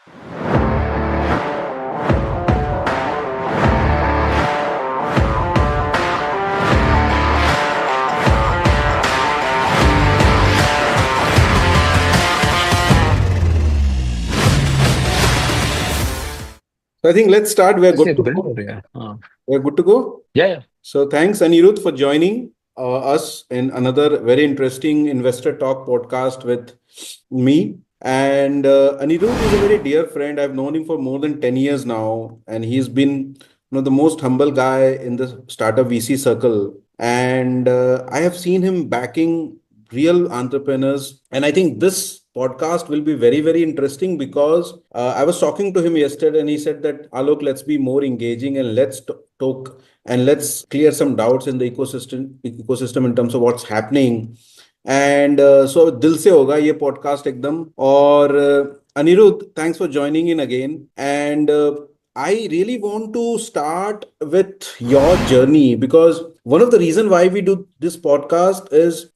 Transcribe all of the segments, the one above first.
So I think let's start. We're good से to build हो go. रहा है हाँ We're good to go. या So thanks, Anirudh, for joining us in another very interesting investor talk podcast with me. And Anirudh is a very dear friend. I've known him for more than 10 years now, and he's been the most humble guy in the startup VC circle. And I have seen him backing real entrepreneurs. And I think this podcast will be very, very interesting because I was talking to him yesterday and he said that, Alok, let's be more engaging and let's talk and let's clear some doubts in the ecosystem in terms of what's happening. And so दिल से होगा ये podcast एकदम. और Anirudh, thanks for joining in again. And I really want to start with your journey because one of the reason why we do this podcast is,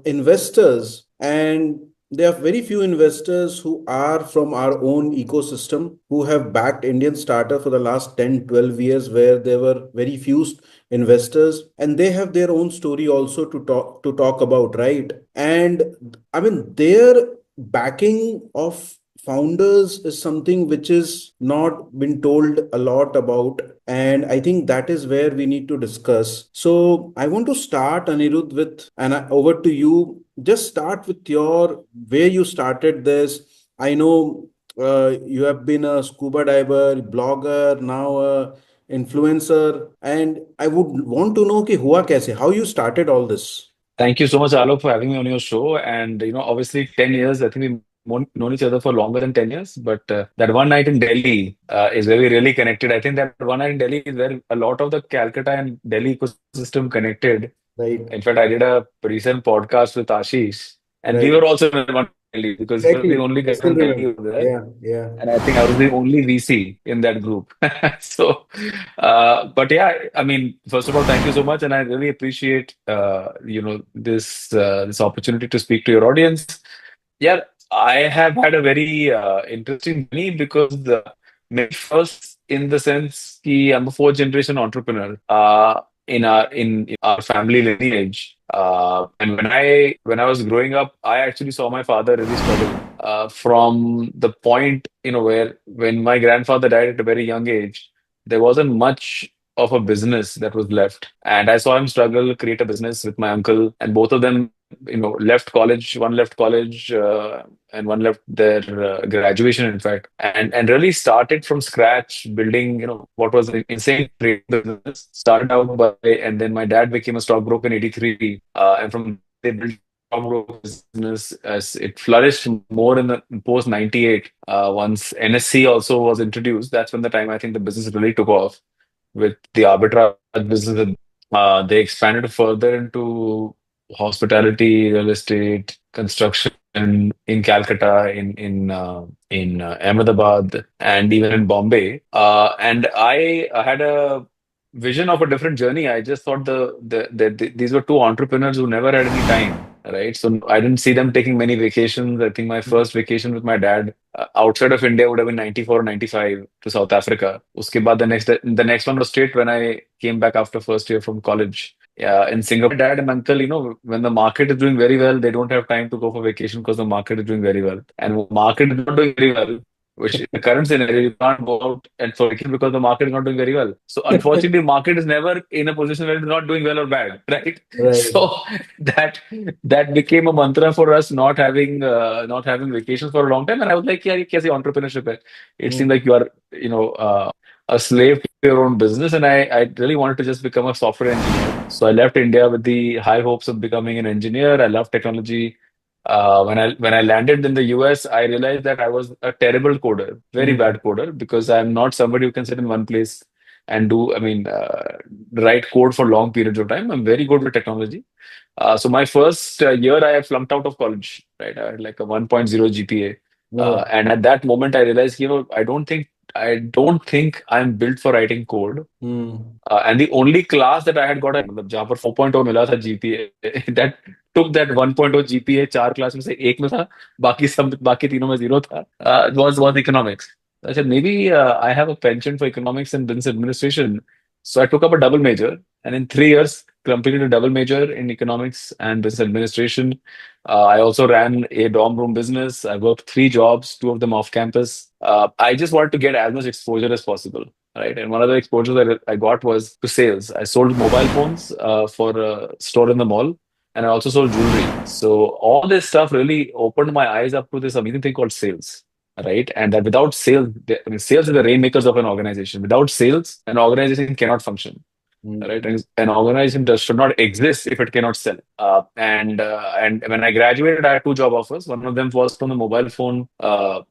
investors, and there are very few investors who are from our own ecosystem who have backed Indian startup for the last 10, 12 years, where there were very few investors, and they have their own story also to talk about, right? And I mean, their backing of founders is something which is not been told a lot about, and I think that is where we need to discuss. So I want to start, Anirudh, with, and over to you. Just start with your where you started this. I know you have been a scuba diver, blogger, now a influencer, and I would want to know कि हुआ कैसे, how you started all this. Thank you so much, Alok, for having me on your show. And obviously, 10 years. I think we've known each other for longer than 10 years. But that one night in Delhi is where we really connected. I think that one night in Delhi is where a lot of the Calcutta and Delhi ecosystem connected. Right, In fact, I did a recent podcast with Ashish, and we right. were also in one Delhi because he was the Exactly. only I guy still from Delhi remember. over there. Yeah, yeah. And I think I was the only VC in that group. So, but yeah, I mean, first of all, thank you so much, and I really appreciate this opportunity to speak to your audience. Yeah, I have had a very interesting journey because maybe first in the sense that I'm a fourth generation entrepreneur in our family lineage. And when I was growing up, I actually saw my father really struggle from the point where when my grandfather died at a very young age, there wasn't much of a business that was left, and I saw him struggle create a business with my uncle, and both of them left college. One left college and one left their graduation, in fact, and really started from scratch, building what was an insane trade business. Started out by, and then my dad became a stockbroker in '83, and from they built stockbroker business as it flourished more in the post '98. Once NSC also was introduced, that's when the time I think the business really took off with the arbitrage business. They expanded further into hospitality, real estate, construction in Calcutta, in Ahmedabad, and even in Bombay. And I had a vision of a different journey. I just thought these were two entrepreneurs who never had any time, right? So I didn't see them taking many vacations. I think my first vacation with my dad outside of India would have been 94 or 95 to South Africa. Uske baad the next one was straight when I came back after first year from college. Yeah, in Singapore, dad and uncle, when the market is doing very well, they don't have time to go for vacation because the market is doing very well. And when market is not doing very well, which in the current scenario, you can't go out and for vacation because the market is not doing very well. So unfortunately, market is never in a position where it's not doing well or bad, right? Right. So that that became a mantra for us, not having vacations for a long time. And I was like, yeah, ये कैसे entrepreneurship है? It seemed Mm. like you are, a slave to your own business. And I really wanted to just become a software engineer. So I left India with the high hopes of becoming an engineer. I love technology. When I landed in the US, I realized that I was a terrible coder, very Mm. bad coder, because I'm not somebody who can sit in one place and write code for long periods of time. I'm very good with technology. So my first year, I flunked out of college, right? I had like a 1.0 GPA. No. And at that moment, I realized, I don't think I'm built for writing code. Mm. And the only class that I had got, मतलब जहाँ पर 4.0 मिला था GPA, that took that 1.0 GPA, चार class में से एक में था, बाकी तीनों में जीरो था, was economics. I said maybe I have a penchant for economics and business administration, so I took up a double major, and in 3 years completed a double major in economics and business administration. I also ran a dorm room business. I worked 3 jobs, 2 of them off campus. I just wanted to get as much exposure as possible. Right. And one of the exposures that I got was to sales. I sold mobile phones for a store in the mall, and I also sold jewelry. So all this stuff really opened my eyes up to this amazing thing called sales. Right. And that without sales, I mean, sales is the rainmakers of an organization. Without sales, an organization cannot function. Right. And an organization should not exist if it cannot sell. And when I graduated, I had 2 job offers. One of them was from the mobile phone. Where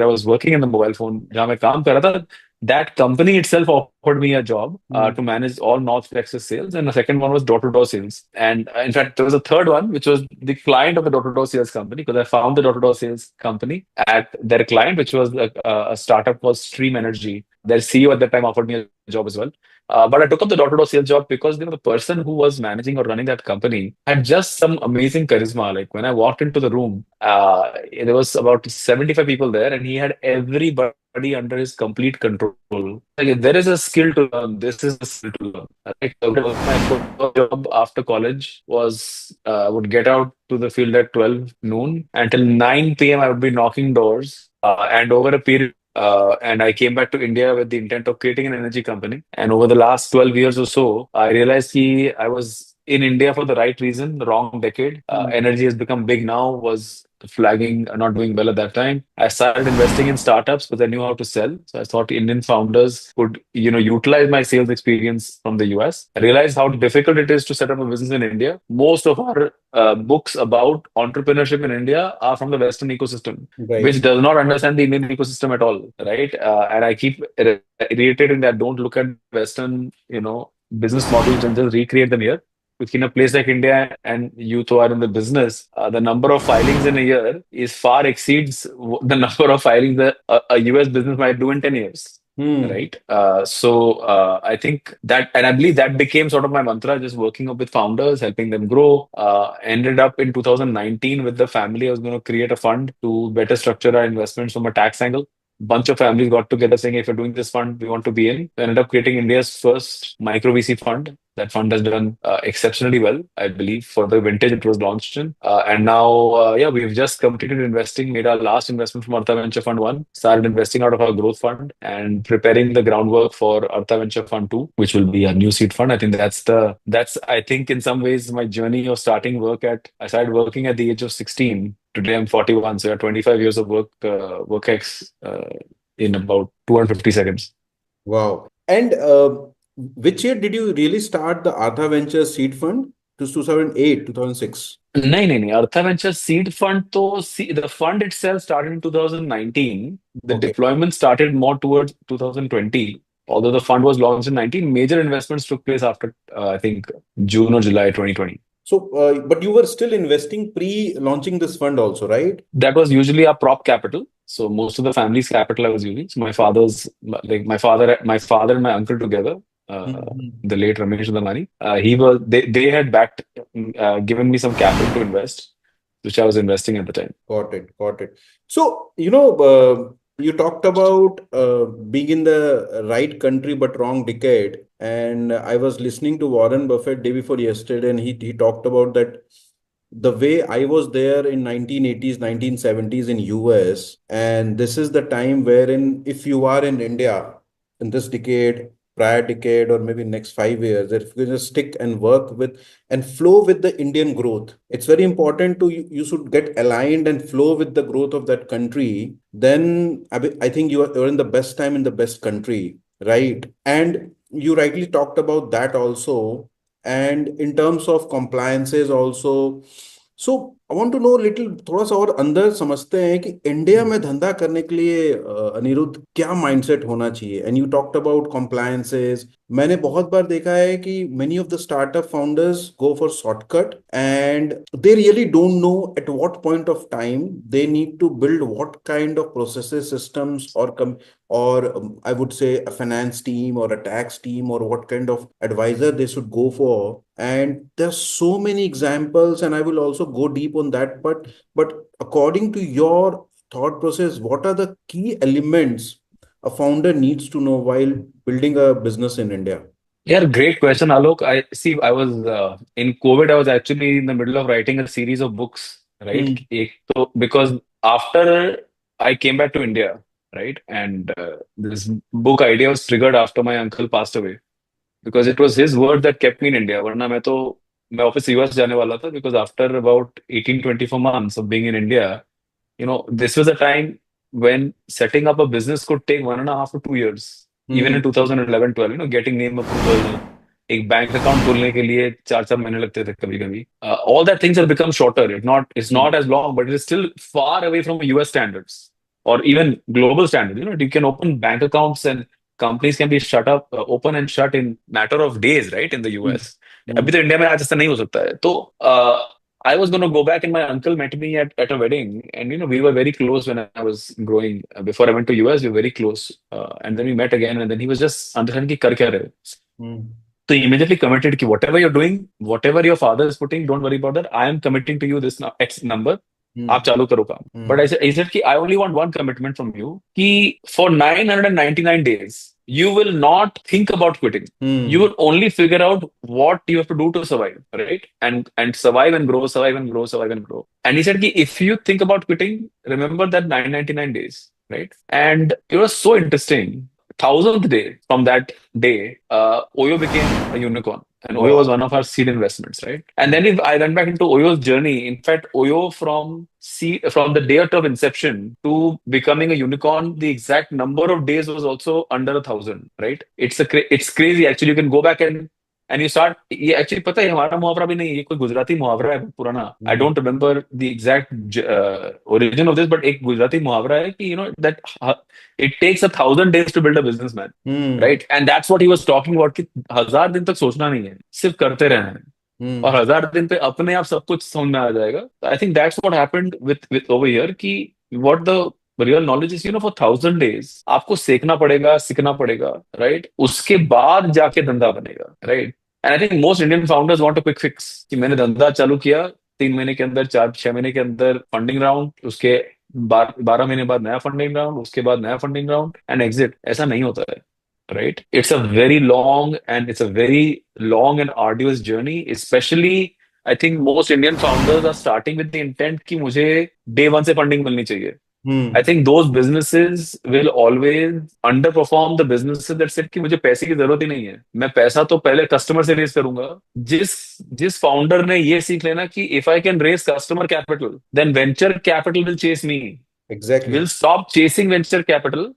I was working in the mobile phone, जहाँ मैं काम कर रहा था, that company itself offered me a job to manage all North Texas sales, and the second one was door-to-door sales. And in fact, there was a third one, which was the client of the door-to-door sales company, because I found the door-to-door sales company at their client, which was a startup called Stream Energy. Their CEO at that time offered me a job as well. But I took up the door-to-door sales job because the person who was managing or running that company had just some amazing charisma. Like when I walked into the room, there was about 75 people there, and he had everybody under his complete control. Like if there is a skill to learn, this is a skill to learn. Right? So my first job after college was would get out to the field at 12 noon until 9 p.m. I would be knocking doors, and over a period. And I came back to India with the intent of creating an energy company. And over the last 12 years or so, I realized I was in India for the right reason, the wrong decade. Energy has become big now, was flagging, not doing well at that time. I started investing in startups because I knew how to sell. So I thought Indian founders could, utilize my sales experience from the US. I realized how difficult it is to set up a business in India. Most of our books about entrepreneurship in India are from the Western ecosystem, Right. which does not understand the Indian ecosystem at all, right? And I keep reiterating that don't look at Western, business models and just recreate them here. In a place like India, and you two are in the business, the number of filings in a year is far exceeds the number of filings that a US business might do in 10 years. Right. So I think that, and I believe that became sort of my mantra, just working up with founders, helping them grow. Ended up in 2019 with the family. I was going to create a fund to better structure our investments from a tax angle. Bunch of families got together saying, if you're doing this fund, we want to be in. We ended up creating India's first micro VC fund. That fund has done exceptionally well, I believe, for the vintage it was launched in. And now, we've just completed investing, made our last investment from Artha Venture Fund 1, started investing out of our growth fund and preparing the groundwork for Artha Venture Fund 2, which will be a new seed fund. I think that's I think in some ways my journey of starting work I started working at the age of 16. Today I'm 41, so 25 years of work in about 250 seconds. Wow. And which year did you really start the Artha Ventures seed fund? It was 2008, 2006. नहीं Artha Venture seed fund the fund itself started in 2019. The Okay. deployment started more towards 2020. Although the fund was launched in 19, major investments took place after I think June or July 2020. So, but you were still investing pre-launching this fund also, right? That was usually our prop capital. So most of the family's capital I was using. So my father and my uncle together, the late Ramesh Damani, they had given me some capital to invest, which I was investing at the time. Got it. So, you talked about being in the right country but wrong decade. And I was listening to Warren Buffett day before yesterday, and he talked about that the way I was there in 1980s, 1970s in US, and this is the time wherein if you are in India in this decade, prior decade, or maybe next 5 years, if you just stick and work with and flow with the Indian growth, it's very important you should get aligned and flow with the growth of that country. Then I think you're in the best time in the best country, right? And you rightly talked about that also. And in terms of compliances also, so I want to know little थोड़ा सा और अंदर समझते हैं कि India में धंधा करने के लिए अनिरुद्ध क्या माइंडसेट होना चाहिए. And you talked about compliances, मैंने बहुत बार देखा है कि many of the startup founders go for shortcut and they really don't know at what point of time they need to build what kind of processes, systems, or I would say a finance team or a tax team or what kind of advisor they should go for. And there's so many examples, and I will also go deep on that. But according to your thought process, what are the key elements a founder needs to know while building a business in India? Yeah, great question, Alok. I see. I was in COVID. I was actually in the middle of writing a series of books, right? Hmm. So because after I came back to India, right, and this book idea was triggered after my uncle passed away because it was his word that kept me in India. वरना मैं वापस US जाने वाला था because after about 18-24 months of being in India, this was a time when setting up a business could take 1.5 to 2 years, even in Hmm. 2011-12, getting name approval, एक bank account खोलने के लिए 4-4 महीने लगते थे कभी कभी. All that things have become shorter. It's not as long, but it is still far away from US standards or even global standards. You can open bank accounts and companies can be shut up, open and shut in matter of days, right? In the Hmm. US. Hmm. अभी तो India में आज ऐसा नहीं हो सकता है. तो I was going to go back, and my uncle met me at a wedding, and we were very close when I was growing. Before I went to US, we were very close, and then we met again, and then he was just understanding कि कर क्या रहे हो. Hmm. So he immediately committed कि whatever you're doing, whatever your father is putting, don't worry about that. I am committing to you this X number. Hmm. आप चालू करो काम. But Hmm. I said कि I only want one commitment from you कि for 999 days you will not think about quitting. You Hmm. will only figure out what you have to do to survive, right? And survive and grow, survive and grow, survive and grow. And he said कि if you think about quitting, remember that 999 days, right? And it was so interesting. 1000th day from that day, Oyo became a unicorn. And Oyo was Wow. one of our seed investments, right? And then if I went back into Oyo's journey, in fact, Oyo from the date of inception to becoming a unicorn, the exact number of days was also under 1,000, right? It's crazy. Actually, you can go back and you start. ये actually पता है हमारा मुहावरा भी नहीं है, ये कोई गुजराती मुहावरा है पुराना. I Hmm. don't remember the exact origin of this, but एक गुजराती मुहावरा है कि that it takes 1,000 days to build a businessman. Hmm. Right and that's what he was talking about कि 1,000 दिन तक सोचना नहीं है, सिर्फ करते रहना है और Hmm. 1,000 दिन पे अपने आप सब कुछ समझ में आ जाएगा. I think that's what happened with over here कि what the real knowledge is for 1,000 days आपको सीखना पड़ेगा, सीखना पड़ेगा, राइट. उसके बाद जाके धंधा बनेगा, right. And I think most Indian founders want a quick fix कि मैंने धंधा चालू किया 3 महीने के अंदर, 4-6 महीने के अंदर फंडिंग राउंड, उसके 12 महीने बाद नया फंडिंग राउंड, उसके बाद नया फंडिंग राउंड एंड एग्जिट. ऐसा नहीं होता है, right? It's a very long and arduous journey. Especially, I think most Indian founders are starting with the intent कि मुझे day one से funding मिलनी चाहिए. I Hmm. think those businesses will always underperform the businesses that said कि मुझे पैसे की जरूरत ही नहीं है, मैं पैसा तो पहले कस्टमर से रेस करूंगा. जिस जिस फाउंडर ने ये सीख लेना कि if I can raise customer capital, then venture capital will chase me. Exactly. Will stop chasing venture capital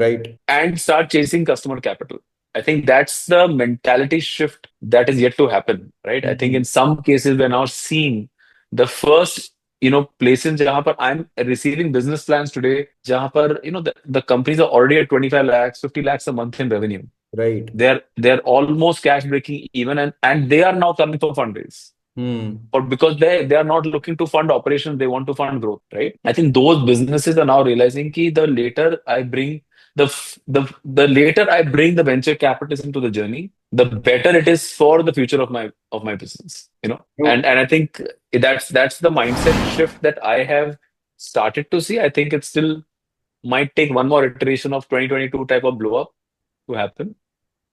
Right. and start chasing customer capital. I think that's the mentality shift that is yet to happen, right? I think Hmm. in some cases we're now seeing the first, places jahan par I'm receiving business plans today, jahan par, the companies are already at 25 lakhs, 50 lakhs a month in revenue. Right. They're almost cash breaking even, and they are now coming for fundraise. Hmm. But because they are not looking to fund operations, they want to fund growth, right? I think those businesses are now realizing that the later I bring the later I bring the venture capitalists into the journey, the better it is for the future of my business. No. And I think that's the mindset shift that I have started to see. I think it still might take one more iteration of 2022 type of blow up to happen.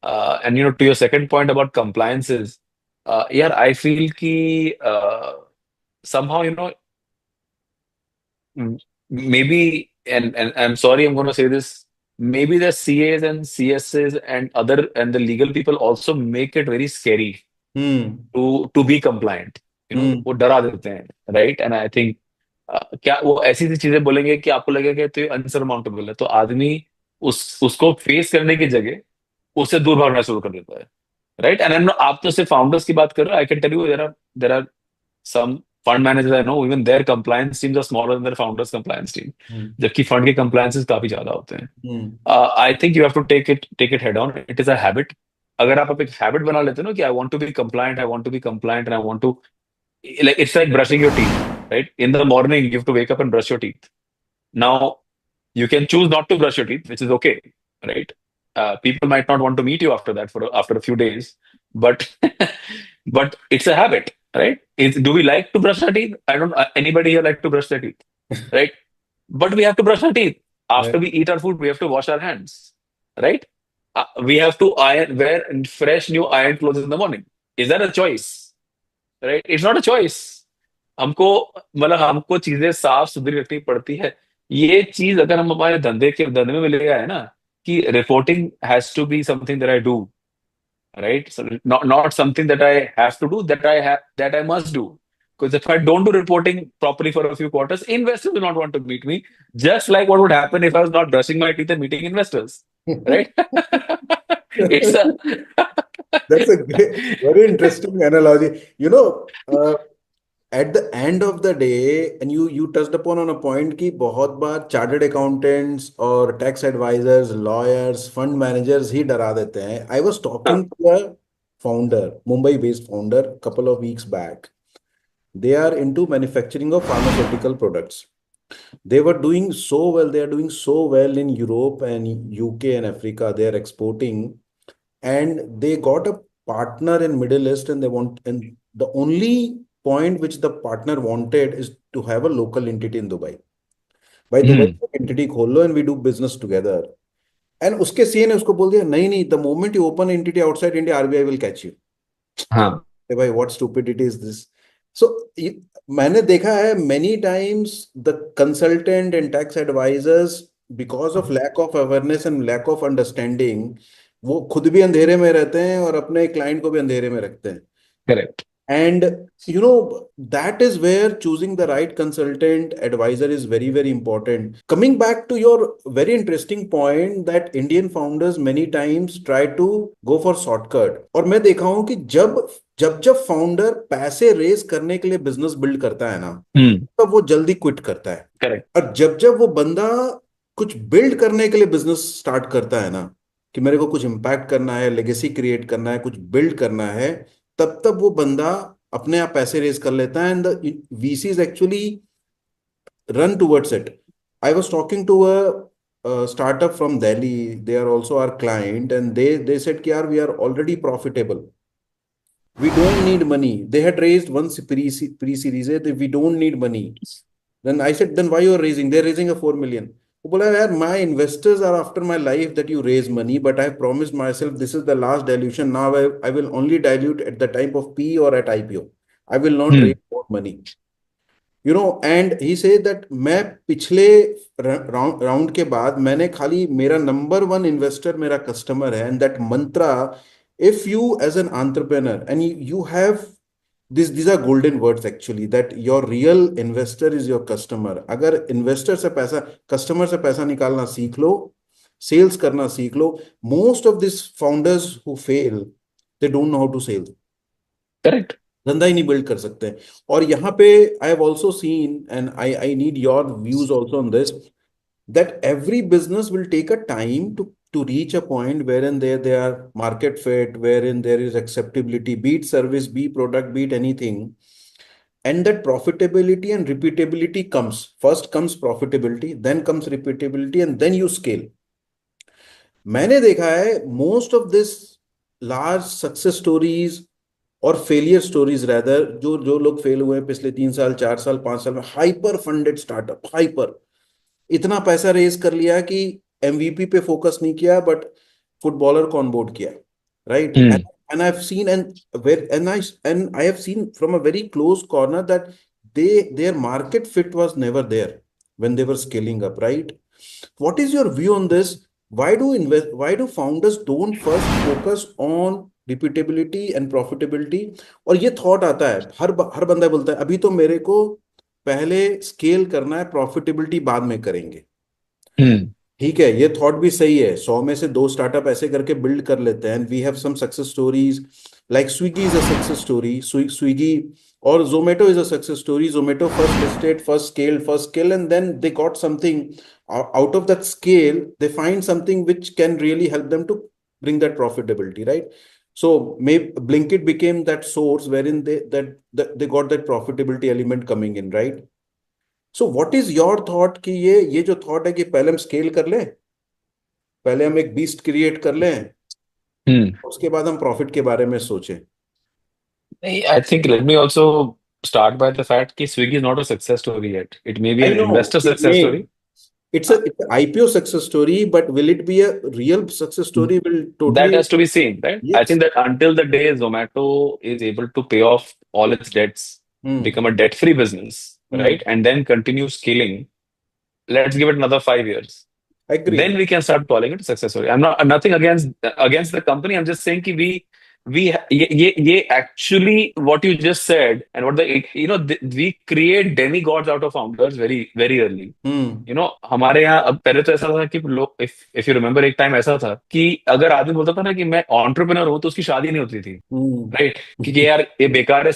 And to your second point about compliances, yeah, I feel ki somehow maybe, and I'm sorry, I'm going to say this, maybe the CAs and CSs and the legal people also make it very scary Hmm. to be compliant. Hmm. वो डरा देते हैं, right? And I think क्या वो ऐसी सी चीजें बोलेंगे कि आपको लगेगा कि तो ये अनसरमाउंटेबल है, तो आदमी उसको फेस करने की जगह उससे दूर भागना शुरू कर देता है, राइट. एंड आप तो सिर्फ फाउंडर्स की बात कर रहे हो. I can tell you there are some fund managers I know, even their compliance teams are smaller than their founders compliance team, Hmm. जबकि फंड के compliances काफी ज्यादा होते हैं. Hmm. I think you have to take it head on. It is a habit. अगर आप एक habit बना लेते हो ना कि I want to be compliant, I want to be compliant and I want to, like it's like brushing your teeth, right? In the morning you have to wake up and brush your teeth. Now you can choose not to brush your teeth, which is okay, right? People might not want to meet you after that for after a few days, but but it's a habit, right? Do we like to brush our teeth? I don't. Anybody here like to brush their teeth, right? But we have to brush our teeth Right. after we eat our food. We have to wash our hands, right? We have to wear fresh new iron clothes in the morning. Is that a choice? Right? It's not a choice. हमको मतलब हमको चीजें साफ सुथरी रखनी पड़ती है। ये चीज अगर हम हमारे धंधे में ले आए ना कि reporting has to be something that I do, right? So not something that I have to do, that I must do. Because if I don't do reporting properly for a few quarters, investors will not want to meet me. Just like what would happen if I was not brushing my teeth and meeting investors, right? It's a That's a very interesting analogy. At the end of the day, and you touched upon on a point कि बहुत बार chartered accountants और tax advisers, lawyers, fund managers ही डरा देते हैं. I was talking to a founder, Mumbai-based founder, couple of weeks back. They are into manufacturing of pharmaceutical products. They were doing so well. They are doing so well in Europe and UK and Africa. They are exporting, and they got a partner in Middle East, and and the only point which the partner wanted is to have a local entity in Dubai. By Dubai Hmm. entity खोल लो and we do business together. And उसके CA ने उसको बोल दिया नहीं नहीं, the moment you open entity outside India, RBI will catch you. हाँ. अरे भाई, what stupidity is this? So मैंने देखा है many times the consultant and tax advisors, because of lack of awareness and lack of understanding, वो खुद भी अंधेरे में रहते हैं और अपने क्लाइंट को भी अंधेरे में रखते हैं. Correct. And that is where choosing the right consultant advisor is very, very important. Coming back to your very interesting point that Indian founders many times try to go for shortcut. और मैं देखा हूं कि जब जब जब founder पैसे raise करने के लिए बिजनेस बिल्ड करता है ना, Hmm. तब वो जल्दी क्विट करता है. Correct. और जब जब वो बंदा कुछ बिल्ड करने के लिए बिजनेस स्टार्ट करता है ना, कि मेरे को कुछ इम्पैक्ट करना है, लेगेसी क्रिएट करना है, कुछ बिल्ड करना है, तब तब वो बंदा अपने आप पैसे रेज कर लेता है. And the VCs actually run towards it. I was talking to a startup from Delhi. They are also our client, and they said कि यार we are already profitable. We don't need money. They had raised one pre-series. We don't need money. Then I said, then why you are raising? They're raising a 4 million. वो बोला यार, my investors are after my life that you raise money, but I promised myself this is the last dilution. Now I will only dilute at the time of P or at IPO. I will not Hmm. raise more money. And he said that मैं पिछले round के बाद मैंने खाली मेरा number one investor मेरा customer है. And that Mantra, if you as an entrepreneur and you have these are golden words actually, that your real investor is your customer. अगर इन्वेस्टर से पैसा, कस्टमर से पैसा निकालना सीख लो, सेल्स करना सीख लो. Most of this founders who fail, they don't know how to sell. Correct. धंधा ही नहीं बिल्ड कर सकते हैं. और यहाँ पे I have also seen, and I need your views also on this, that every business will take a time to reach a point wherein they are market fit, wherein there is acceptability, be it service, be product, be it anything. And that profitability and repeatability comes. First comes profitability, then comes repeatability, and then you scale. मैंने देखा है most of this large success stories और failure stories rather, जो जो लोग fail हुए हैं पिछले 3 साल, 4 साल, 5 साल में, हाइपर फंडेड स्टार्टअप, हाइपर इतना पैसा रेज कर लिया कि MVP पे फोकस नहीं किया, बट फुटबॉलर को ऑनबोर्ड किया, right? Hmm. And I've seen and I have seen from a very close corner that their market fit was never there when they were scaling up, right? What is your view on this? Why do founders don't first focus on repeatability and profitability? और ये thought आता है, हर बंदा बोलता है अभी तो मेरे को पहले स्केल करना है, प्रॉफिटेबिलिटी बाद में करेंगे. Hmm. ठीक है, ये थॉट भी सही है. 100 में से 2 स्टार्टअप ऐसे करके बिल्ड कर लेते हैं. We have some success stories, like Swiggy is a success story. Swiggy और Zomato is a success story. Zomato first listed, first scale, and then they got something out of that scale. They find something which can really help them to bring that profitability, right? So maybe Blinkit became that source wherein that they got that profitability element coming in, right? So what is your thought कि ये जो thought है कि पहले हम scale कर लें, पहले हम एक beast create कर लें, Hmm. उसके बाद हम profit के बारे में सोचें. I think let me also start by the fact that Swiggy is not a success story yet. It may be I an know investor it success may. story. It's an IPO success story, but will it be a real success story? Will That totally has to be seen, right? I yes. think that until the day Zomato is able to pay off all its debts, Hmm. become a debt-free business, Hmm. right, and then continue scaling, let's give it another 5 years. Agreed. Then we can start calling it a success story. I'm not nothing against the company. I'm just saying that we actually what you just said and what the we create demigods out of founders very very early. Hmm. हमारे यहाँ अब पहले तो ऐसा था कि लोग if you remember एक टाइम ऐसा था कि अगर आदमी बोलता था ना कि मैं एंटरप्रेन्योर हूं तो उसकी शादी नहीं होती थी, Hmm. राइट? क्योंकि यार ये बेकार है,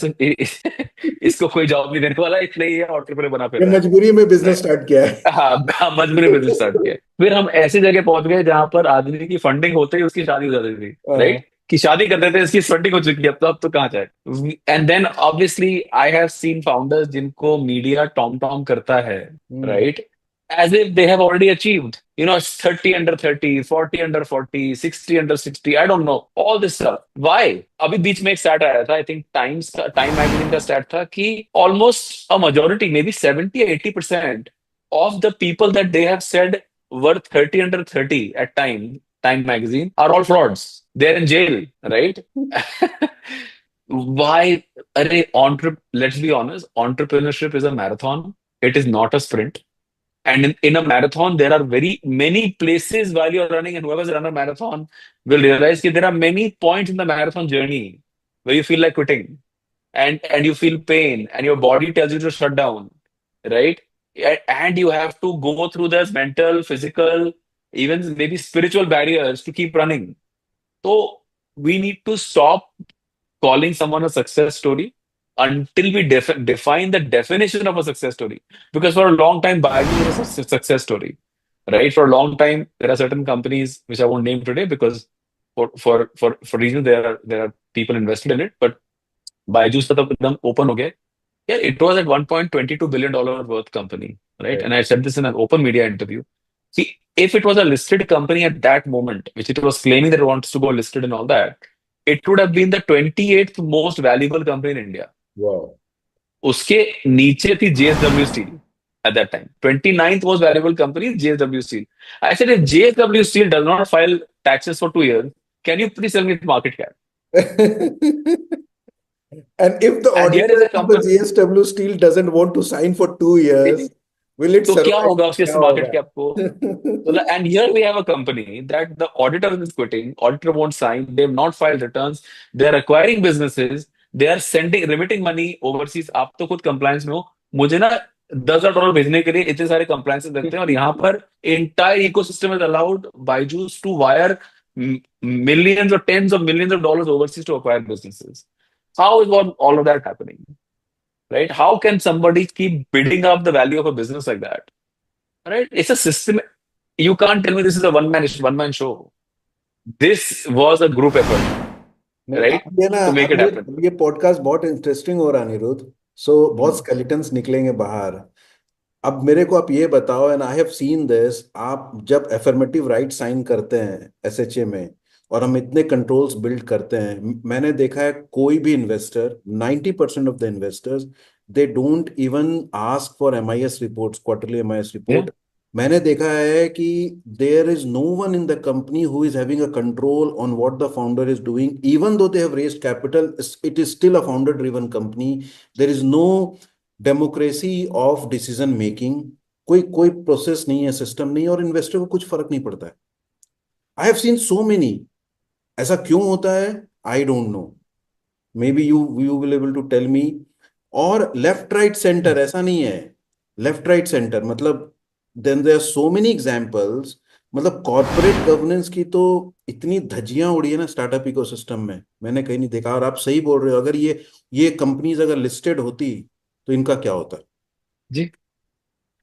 इसको कोई जॉब नहीं देने वाला, इसलिए ये एंटरप्रेन्योर बना फिर ये रहा मजबूरी में है. बिजनेस स्टार्ट किया है. हाँ हाँ, मजबूरी बिजनेस स्टार्ट किया. फिर हम ऐसी जगह पहुंच गए जहां पर आदमी की फंडिंग होते ही उसकी शादी हो जाती थी, हाँ. राइट? कि शादी कर देते हैं, इसकी फंडिंग हो चुकी है, अब तो कहाँ जाए. And then obviously I have seen founders जिनको मीडिया टॉम टॉम करता है, Hmm. Right, as if they have already achieved, 30 under 30, 40 under 40, 60 under 60, I don't know, all this stuff. Why? अभी बीच में एक stat आया था, I think टाइम मैगजीन का stat था कि almost a majority, maybe 70 or 80% of the people that they have said were 30 under 30 at Time Magazine are all frauds. They're in jail, right? Why? Let's be honest, entrepreneurship is a marathon. It is not a sprint. And in a marathon, there are very many places while you're running, and whoever's run a marathon will realize that there are many points in the marathon journey where you feel like quitting, and you feel pain, and your body tells you to shut down, right? And you have to go through this mental, physical, even maybe spiritual barriers to keep running. So we need to stop calling someone a success story until we define the definition of a success story. Because for a long time, Baidu was a success story, right? For a long time, there are certain companies which I won't name today because for reasons there are people invested in it. But Baiju's तो एकदम open हो गया. Yeah, it was at one point $22 billion worth company, right? Right. And I said this in an open media interview. See, if it was a listed company at that moment, which it was claiming that it wants to go listed and all that, it would have been the 28th most valuable company in India. Wow. उसके नीचे थी JSW Steel at that time. 29th most valuable company is JSW Steel. I said, if JSW Steel does not file taxes for 2 years, can you please tell me its market cap? And if the And here is auditor a of the company. JSW Steel doesn't want to sign for 2 years, will it तो क्या survive? होगा उसके क्या market होगा? Cap को? And here we have a company that the auditor is quitting, auditor won't sign, they have not filed returns, they are acquiring businesses, they are remitting money overseas. आप तो खुद compliance में हो, मुझे ना $10,000 भेजने के लिए इतने सारे compliances लगते हैं, और यहाँ पर entire ecosystem has allowed Byju's to wire millions or tens of millions of dollars overseas to acquire businesses. How is all of that happening? Right? How can somebody keep bidding up the value of a business like that? Right? It's a system. You can't tell me this is a one man show. This was a group effort, नहीं, right? अब ये ना, To make अब it ये happen. ये podcast बहुत interesting हो रहा है अनिरुद्ध. सो बहुत स्केलेटन्स निकलेंगे बाहर. अब मेरे को आप ये बताओ, and I have seen this, आप जब एफर्मेटिव राइट साइन करते हैं एसएचए में और हम इतने कंट्रोल्स बिल्ड करते हैं, मैंने देखा है कोई भी investor, 90% of the investors, they don't even ask for MIS reports, quarterly MIS Yeah. Report. मैंने देखा है कि there is no one in the company who is having a control on what the founder is doing. Even though they have raised capital, it is still a founder driven company. There is no democracy of decision making. कोई कोई process नहीं है, system नहीं है, और investor को कुछ फर्क नहीं पड़ता है. I have seen so many. ऐसा क्यों होता है? I don't know. Maybe you will able to tell me. और लेफ्ट राइट सेंटर ऐसा नहीं है. लेफ्ट राइट सेंटर मतलब then there are so many examples. मतलब कॉर्पोरेट गवर्नेंस की तो इतनी धज्जियां उड़ी है ना स्टार्टअप इकोसिस्टम में, मैंने कहीं नहीं देखा. और आप सही बोल रहे हो, अगर ये कंपनीज अगर लिस्टेड होती तो इनका क्या होता. जी.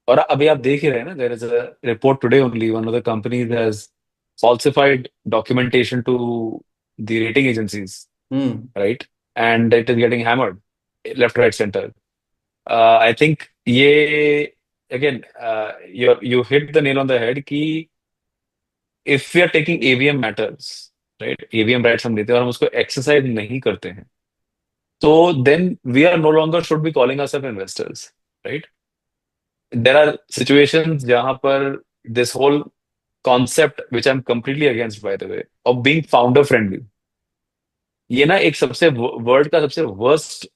और अभी आप देख ही रहे हैं ना, there is a report today only, one of the companies has falsified documentation to the rating agencies, Hmm. right? And it is getting hammered left, right, center. I think ये again, you hit the nail on the head कि if we are taking AVM matters, right? AVM rights हम लेते हैं और हम उसको exercise नहीं करते हैं, तो then we are no longer should be calling ourselves investors, right? There are situations जहां पर this whole concept, which I'm completely against by the way, of being founder friendly, ये ना एक सबसे वर्ल्ड का सबसे वर्स्ट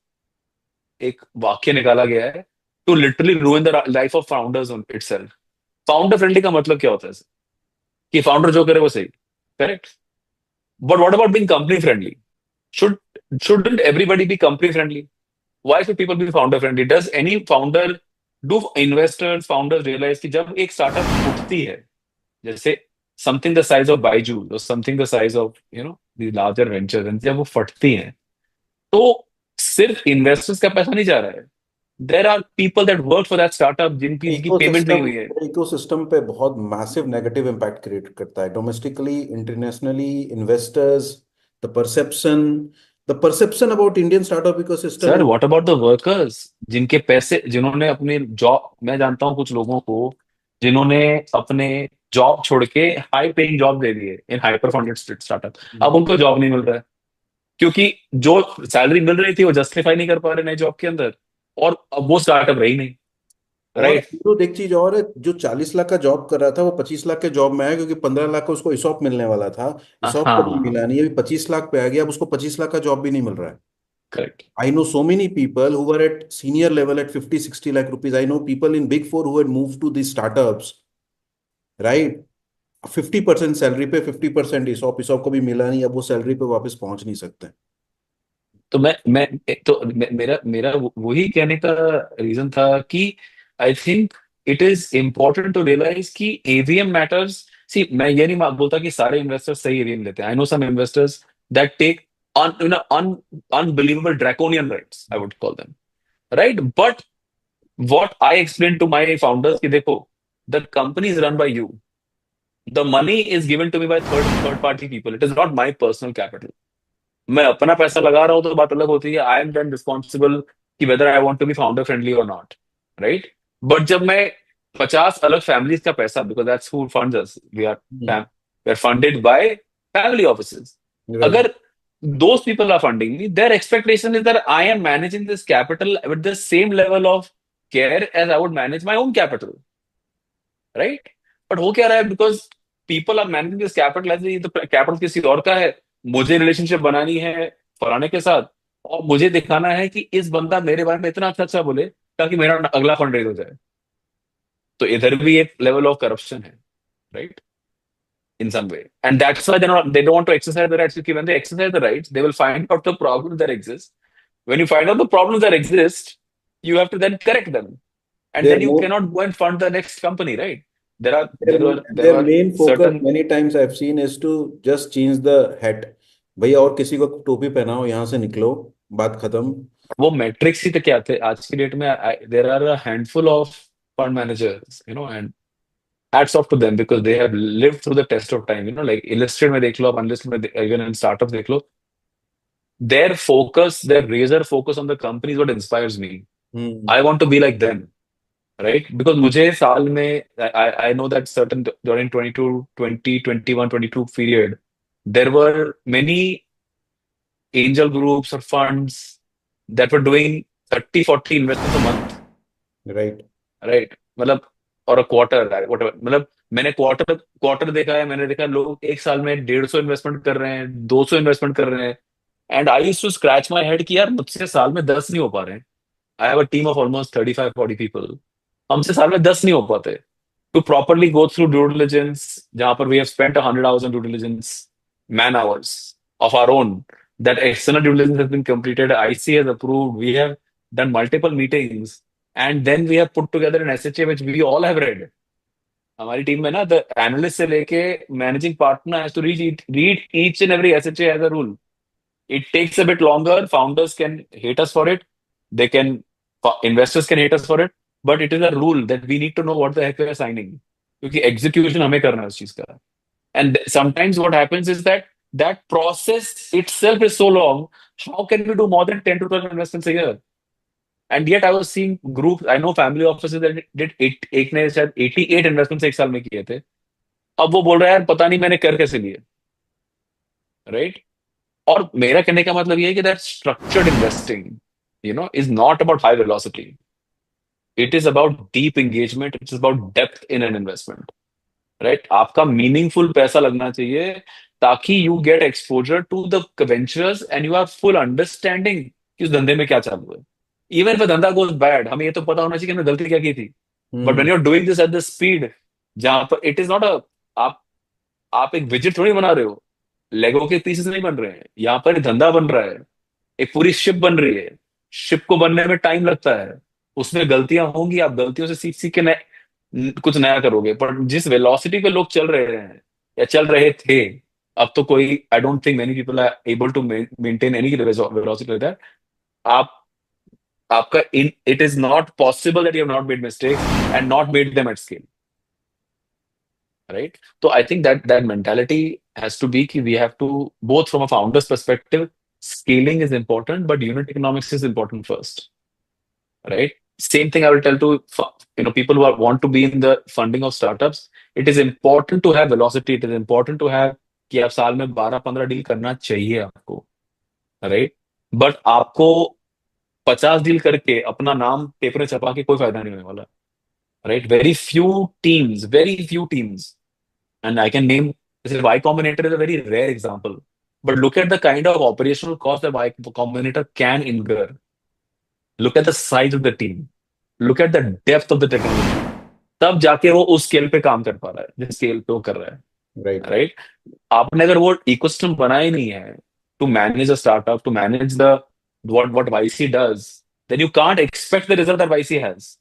एक वाक्य निकाला गया है to literally ruin the life of founders on itself. Founder friendly का मतलब क्या होता है कि फाउंडर जो करे वो सही, correct? But what about being company friendly? Should shouldn't everybody be company friendly? Why should people be founder friendly? Does any founder, do investors, founders realize कि जब एक स्टार्टअप उठती है, जैसे something the size of Byju और something the size of the larger venture, जब वो फटती हैं तो सिर्फ इन्वेस्टर्स का पैसा नहीं जा रहा है, there are people that work for that startup जिनकी पेमेंट नहीं इकोसिस्टम हुई है। इकोसिस्टम पे बहुत मैसिव नेगेटिव इम्पैक्ट क्रिएट करता है, domestically, internationally, investors, the perception the perception about Indian startup ecosystem sir is. What about the workers जिनके पैसे, जिन्होंने अपने जॉब, मैं जानता हूँ कुछ लोगों को जिन्होंने अपने जॉब छोड़ के हाई पेइंग जॉब दे दिए इन हाइपर फंडेड स्टार्टअप, अब उनको जॉब नहीं मिल रहा है क्योंकि जो सैलरी मिल रही थी वो जस्टिफाई नहीं कर पा रहे नए जॉब के अंदर, और अब वो स्टार्टअप रही नहीं, और राइट? तो एक चीज और है, जो 40 लाख का जॉब कर रहा था वो 25 लाख के जॉब में आया क्योंकि 15 लाख का उसको इसॉप मिलने वाला था। इसॉप को भी हाँ, मिला नहीं, अभी 25 लाख पे आ गया, अब उसको 25 लाख का जॉब भी नहीं मिल रहा है। Correct. I know so many people who were at senior level at 50, 60 lakh rupees. I know people in Big Four who had moved to these startups, right? 50% salary पे, 50% इसॉप, इसॉप को भी मिला नहीं, अब वो सैलरी पे वापस पहुंच नहीं सकते। तो मेरा मेरा वही कहने का रीजन था कि I think it is important to realize कि एवीएम मैटर्स। सी, मैं ये नहीं बोलता कि सारे इन्वेस्टर्स सही एवीएम लेते हैं। I know some investors that take unbelievable draconian rights, I would call them, right? But what I explained to my founders कि देखो, the company is run by you, the money is given to me by third party people, it is not my personal capital। मैं अपना पैसा लगा रहा हूं तो बात अलग होती है, आई एम देन रिस्पॉन्सिबल कि whether I want to be founder friendly और नॉट, राइट? बट जब मैं 50 अलग फैमिलीज का पैसा, because that's who funds us, we are funded by family offices, right. अगर those people are funding me, their expectation is that I am managing this capital with the same level of care as I would manage my own capital, right? But हो क्या रहा है, because people are managing this capital as ये तो capital किसी और का है, मुझे रिलेशनशिप बनानी है फलाने के साथ, और मुझे दिखाना है कि इस बंदा मेरे बारे में इतना अच्छा अच्छा बोले ताकि मेरा अगला फंड रेज हो जाए। तो इधर भी एक लेवल ऑफ करप्शन है, right? In some way, and that's why they don't want to exercise the rights, because when they exercise the rights they will find out the problems that exist. When you find out the problems that exist, you have to then correct them, and Their then you more cannot go and fund the next company, right? There their were main focus certain, many times I've seen is to just change the hat। भैया और किसी को टोपी पहनाओ, यहाँ से निकलो, बात खत्म। वो मैट्रिक्स ही तो क्या थे आज की डेट में। There are a handful of fund managers, and hats off to them because they have lived through the test of time, like illustrated में देख लो आप, unlisted में even in startups देख लो, their focus, their razor focus on the company is what inspires me. I want to be like them, right? Because मुझे साल में, I know that certain during 22 20 21 22 period there were many angel groups or funds that were doing 30 40 investments a month, right. Right? मतलब, और a quarter, मतलब मैंने quarter quarter देखा है, मैंने देखा लोग एक साल में 150 इन्वेस्टमेंट कर रहे हैं, 200 इन्वेस्टमेंट कर रहे हैं, and I used to scratch my head कि यार मुझसे साल में 10 नहीं हो पा रहे हैं। I have a team of almost 35 40 people, हमसे साल में 10 नहीं हो पाते to properly go through due diligence, जहां पर we have spent 100 hours on due diligence, man hours of our own, that external due diligence has been completed, IC has approved, we have done multiple meetings, and then we have put together an SHA which we all have read। हमारी team में ना the analyst से लेके managing partner has to read each and every SHA as a rule. It takes a bit longer. Founders can hate us for it. They can, investors can hate us for it. But it is a rule that we need to know what the heck we are signing. क्योंकि execution हमें करना है उस चीज का। And sometimes what happens is that that process itself is so long. How can we do more than 10 to 12 investments a year? And yet I was seeing groups, I know family offices that did एक ने शायद 88 investments एक साल में किए थे. अब वो बोल रहा है यार पता नहीं मैंने कर कैसे लिए, राइट? और मेरा कहने का मतलब ये है कि that structured investing is not about high velocity. It is about deep engagement, it is about depth in an investment, right? आपका मीनिंगफुल पैसा लगना चाहिए ताकि you get exposure to the ventures and you have full understanding कि उस धंधे में क्या चालू है. इवन इफ धंधा गोज बैड, हमें ये तो पता होना चाहिए कि हमने गलती क्या की थी. But when you are doing this at the speed जहां पर इट इज नॉट अ, आप आप एक विजिट थोड़ी बना रहे हो, लेगो के पीसेस नहीं बन रहे हैं, यहाँ पर धंधा बन रहा है, एक पूरी शिप बन रही है. शिप को बनने में टाइम लगता है, उसमें गलतियां होंगी, आप गलतियों से सीख सीख के कुछ नया करोगे. पर जिस वेलोसिटी पे लोग चल रहे हैं या चल रहे थे, अब तो कोई, I don't think many people are able to maintain any velocity like that. आप आपका it is not possible that you have not made mistakes and not made them at scale, right? So I think that mentality has to be कि we have to, both from a founder's perspective, scaling is important, but unit economics is important first, right? Same thing I will tell to people who want to be in the funding of startups. It is important to have velocity. It is important to have कि आप साल में 12-15 deal करना चाहिए आपको, right? But आपको 50 deal करके अपना नाम पेपर में छपा के कोई फायदा नहीं होने वाला, right? Very few teams. And I can name, this is Y Combinator is a very rare example. But look at the kind of operational cost that Y Combinator can incur. Look at the size of the team. Look at the depth of the technology. तब जाके वो उस scale पे काम कर पा रहा है जिस स्केल पे वो कर रहा है, Right. राइट? आपने अगर वो इकोसिस्टम बनाया ही नहीं है to manage a startup, to manage the what YC does, then you can't expect the result that YC has.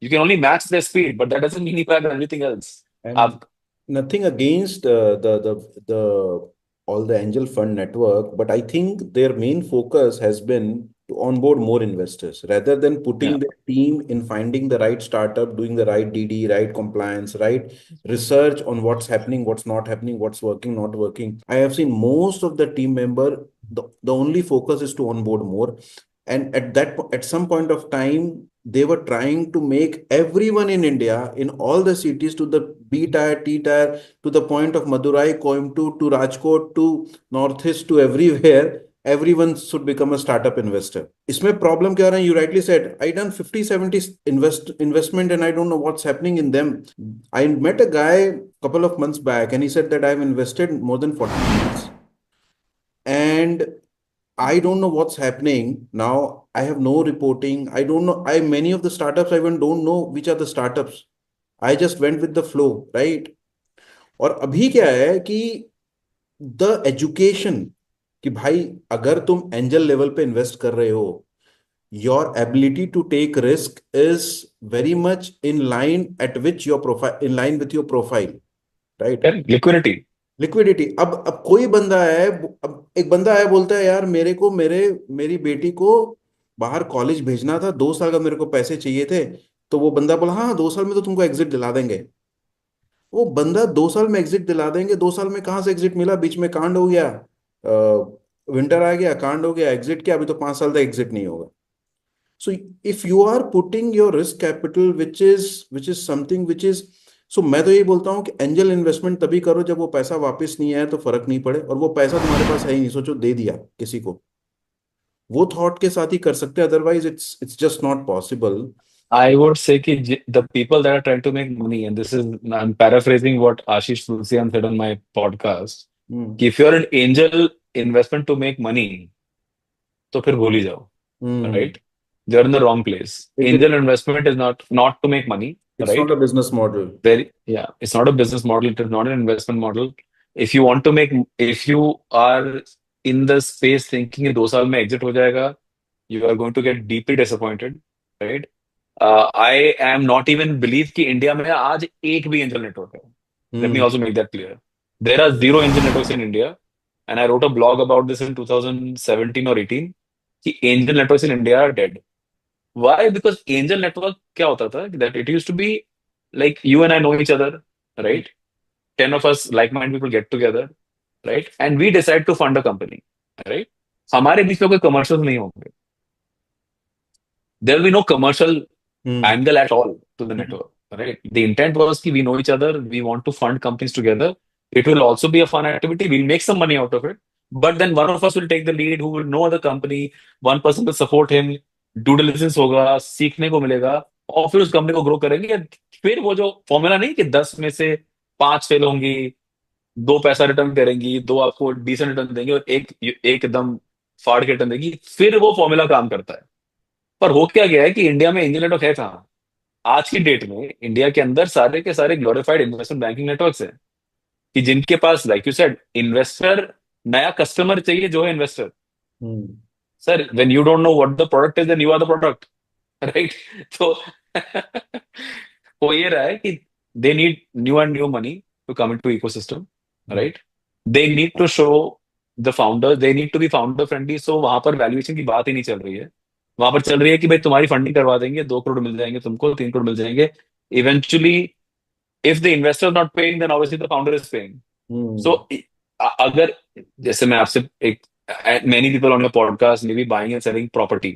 You can only match their speed, but that doesn't mean you have everything else. And nothing against the all the angel fund network, but I think their main focus has been to onboard more investors rather than putting Yeah. their team in finding the right startup, doing the right DD, right compliance, right research on what's happening, what's not happening, what's working, not working. I have seen most of the team member, the only focus is to onboard more. And at some point of time, they were trying to make everyone in India, in all the cities, to the B tier, T tier, to the point of Madurai, Coimbatore, to Rajkot, to Northeast, to everywhere. Everyone should become a startup investor. इसमें problem क्या रहा है? You rightly said, I done 50-70 investment and I don't know what's happening in them. I met a guy a couple of months back and he said that I've invested more than 40 years. And I don't know what's happening now. I have no reporting. I don't know. Many of the startups I even don't know which are the startups. I just went with the flow, right? और अभी क्या है कि the education कि भाई अगर तुम angel level पे इन्वेस्ट कर रहे हो, your ability to take risk is very much in line at which your profile, in line with your profile, right? Liquidity. अब कोई बंदा है, अब एक बंदा है बोलता है यार मेरी बेटी को बाहर कॉलेज भेजना था, 2 साल का मेरे को पैसे चाहिए थे. तो वो बंदा बोला हाँ 2 साल में तो तुमको एग्जिट दिला देंगे. वो बंदा 2 साल में एग्जिट दिला देंगे, 2 साल में कहाँ से एग्जिट मिला? बीच में कांड हो गया, विंटर आ गया, कांड हो गया, एग्जिट किया, अभी तो 5 साल तक एग्जिट नहीं होगा. So if you are putting your risk capital, which is something which is, so मैं तो यही बोलता हूँ कि एंजल इन्वेस्टमेंट तभी करो जब वो पैसा वापस नहीं आए तो फर्क नहीं पड़े, और वो पैसा तुम्हारे पास है ही नहीं, सोचो दे दिया किसी को, वो थॉट के साथ ही कर सकते हैं, otherwise it's just not possible. I would say कि the people that are trying to make money, and this is, I'm paraphrasing what Ashish Tulsian said on my podcast, कि if you're an angel investment to make money, तो फिर भूल ही जाओ, right? They're in the wrong place. Angel investment is not to make money, It's right? not a business model. It's not a business model. It is not an investment model. If you are in the space thinking कि 2 साल में exit हो जाएगा, you are going to get deeply disappointed, right? I am not even believe कि India में आज एक भी एंजल नेटवर्क है. Let me also make that clear. There are 0 angel networks in India, and I wrote a blog about this in 2017 or 18. कि angel networks in India are dead. Why? Because angel network क्या होता था? That it used to be like you and I know each other, right? 10 of us like-minded people get together, right? And we decide to fund a company, right? हमारे बीच में कोई commercials नहीं होंगे. There will be no commercial Hmm. angle at all to the network, right? The intent was कि we know each other, we want to fund companies together. It will also be a fun activity. We'll make some money out of it. But then one of us will take the lead, who will know the company. One person will support him. Due diligence होगा, सीखने को मिलेगा, और फिर उस company को grow करेंगे. फिर वो जो फॉर्मूला नहीं कि 10 में से 5 फेल होंगी, 2 पैसा रिटर्न करेंगी, 2 आपको डिसेंट रिटर्न देंगे, और एक एकदम फाड़ के रिटर्न देगी. फिर वो फॉर्मूला काम करता है. पर हो क्या गया है कि इंडिया में एंजल नेटवर्क है कहाँ? आज की डेट में इंडिया के अंदर सारे के सारे ग्लोरिफाइड इन्वेस्टमेंट बैंकिंग नेटवर्क्स हैं, कि जिनके पास, लाइक यू सेड, इन्वेस्टर नया कस्टमर चाहिए जो है investor. Hmm. Sir, when you don't know what the product is, then you are the product, right? तो वो ये रहा है कि they need new and new money to come into ecosystem, right? They need to show the founder, they need to be founder friendly. So वहां पर valuation की बात ही नहीं चल रही है. वहां पर चल रही है कि भाई तुम्हारी फंडिंग करवा देंगे, 2 करोड़ मिल जाएंगे तुमको, 3 करोड़ मिल जाएंगे. Eventually if the investor not paying, then obviously the founder is paying. Hmm. So अगर, जैसे मैं आपसे एक, many people on your podcast may be buying and selling property,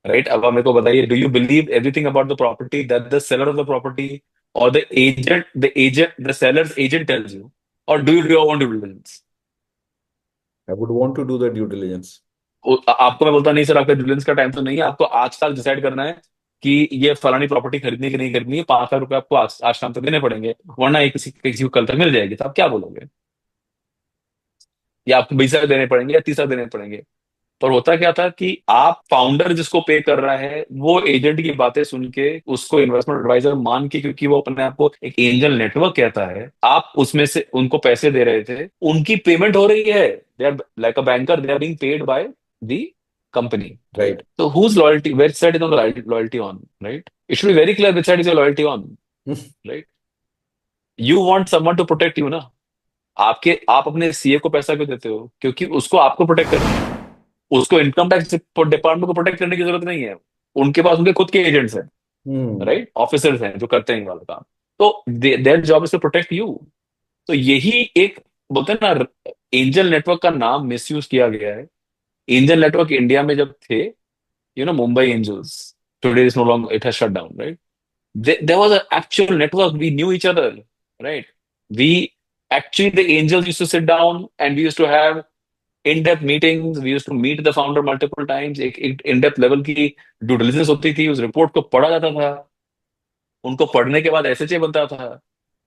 right? अब आप मेरे को बताइए, do you believe everything about the property that the seller of the property और the sellers agent tells you, और do you do your own due diligence? I would want to do the due diligence. आपको मैं बोलता नहीं sir, आपका diligence का time तो नहीं है, आपको आज साल डिसाइड करना है कि ये फलानी प्रॉपर्टी खरीदनी कि नहीं खरीदनी है. 5 लाख रुपए आपको आज शाम तक देने पड़ेंगे, वरना ये किसी किसी को कल तक मिल जाएगी. तो आप क्या बोलोगे? या आपको 20 लाख देने पड़ेंगे या 30 लाख देने पड़ेंगे? पर होता क्या था कि आप फाउंडर जिसको पे कर रहा है, वो एजेंट की बातें सुन के उसको इन्वेस्टमेंट एडवाइजर मान के, क्योंकि वो अपने आप को एक एंजल नेटवर्क कहता है, आप उसमें से उनको पैसे दे रहे थे, उनकी पेमेंट हो रही है. They are like a banker, they are being paid by the company, Right. Right? तो whose loyalty, where side is loyalty on, right? It should be very clear which side is your loyalty on, right? You want someone to protect you ना. आप अपने CA को पैसा क्यों देते हो? क्योंकि उसको आपको प्रोटेक्ट करना है. उसको इनकम टैक्स डिपार्टमेंट को प्रोटेक्ट करने की जरूरत नहीं है. उनके पास उनके खुद के एजेंट्स हैं, Hmm. राइट? ऑफिसर्स हैं जो करते हैं ये वाला काम. तो their job is to protect you. तो यही एक, बोलते हैं ना, एंजल नेटवर्क का नाम मिसयूज किया गया है. एंजल नेटवर्क इंडिया में जब थे, Mumbai angels, today is no longer, it has shut down, right? There was an actual network. We knew each other, right? We actually, the angels used to sit down and we used to have in-depth meetings. We used to meet the founder multiple times. एक in-depth level की due diligence होती थी. उस report को पढ़ा जाता था. उनको पढ़ने के बाद एसएचए बनता था.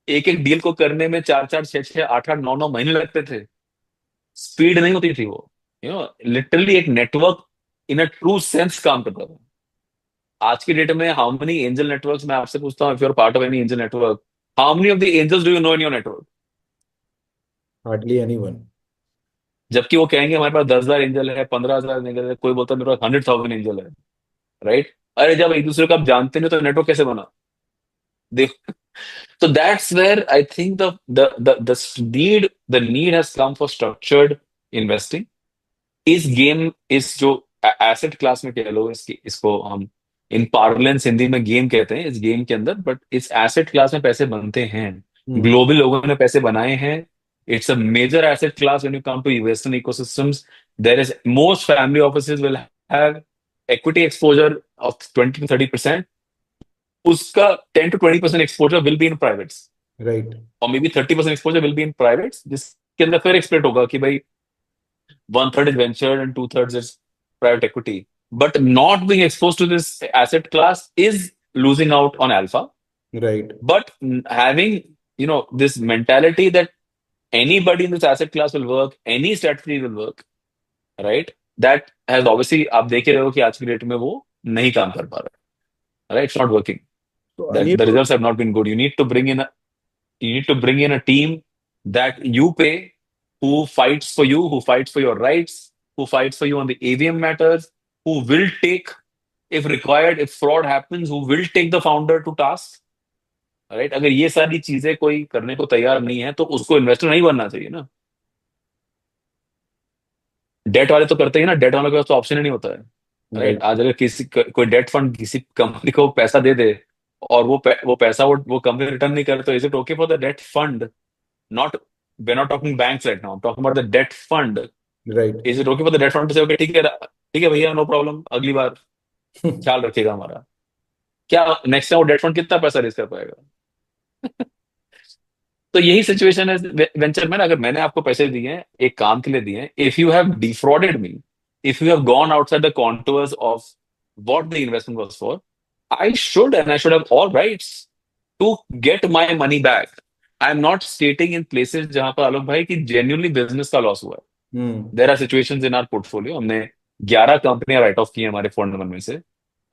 एक एक डील को करने में 4 4 6 6 8 8 9 9 महीने लगते थे. स्पीड नहीं होती थी वो. लिटरली एक network in a true sense काम करता था. आज की डेट में हाउ मेनी एंजल नेटवर्क्स, मैं आपसे पूछता हूँ, if you are part of any angel network, how many of the angels do you know in your network? Hardly anyone. जबकि वो कहेंगे हमारे पास 10,000 एंजल है, 15,000 एंजल है, कोई बोलता है मेरे पास 100,000 एंजल है, राइट? अरे जब एक दूसरे को आप जानते नहीं तो नेटवर्क कैसे बना? देख. तो that's where I think the need has come for structured investing. इस गेम, इस जो एसेट क्लास में कह लो, इसको हम इन पार्लेंस हिंदी में गेम कहते हैं, इस गेम के अंदर. बट इस एसेट क्लास में पैसे बनते हैं. Hmm. ग्लोबल लोगों ने पैसे बनाए हैं. It's a major asset class when you come to western ecosystems. There is, most family offices will have equity exposure of 20 to 30%. उसका 10 to 20% exposure will be in privates, Right. और may be 30% exposure will be in privates, जिसके अंदर फिर expect होगा कि भाई 1/3 is venture and 2/3 is private equity. But not being exposed to this asset class is losing out on alpha. Right. But having, this mentality that anybody in this asset class will work, any strategy will work, right? That has obviously, आप देख ही रहे हो कि आज की date में वो नहीं काम कर पा रहा, right? It's not working. So That the Anirudh, results have not been good. You need to bring in a team that you pay, who fights for you, who fights for your rights, who fights for you on the AVM matters, who will take, if required, if fraud happens, who will take the founder to task. Right? अगर ये सारी चीजें कोई करने को तैयार नहीं है तो उसको इन्वेस्टर नहीं बनना चाहिए ना. डेट वाले तो करते ही ना. डेट वाले के पास तो ऑप्शन ही नहीं होता है, राइट? right. आज अगर कोई डेट फंड किसी कंपनी को पैसा दे दे, और वो पैसा वो कंपनी रिटर्न नहीं करे, तो is it okay for the debt fund not we're not talking banks right now. I'm talking about the debt fund. Right. Is it okay for the debt fund to say, okay, ठीक है भैया, no problem, अगली बार ख्याल रखिएगा हमारा? क्या next time वो date fund कितना पैसा रेज कर पाएगा? तो यही सिचुएशन है वेंचर में ना। अगर मैंने आपको पैसे दिए हैं, एक काम के लिए दिए हैं, if you have defrauded me, if you have gone outside the contours of what the investment was for, I should have all rights to get my money back. I am not stating in places जहां पर आलोक भाई की genuinely business का loss हुआ है। There are situations in our portfolio, हमने 11 कंपनियां right of की हैं हमारे फंड में से,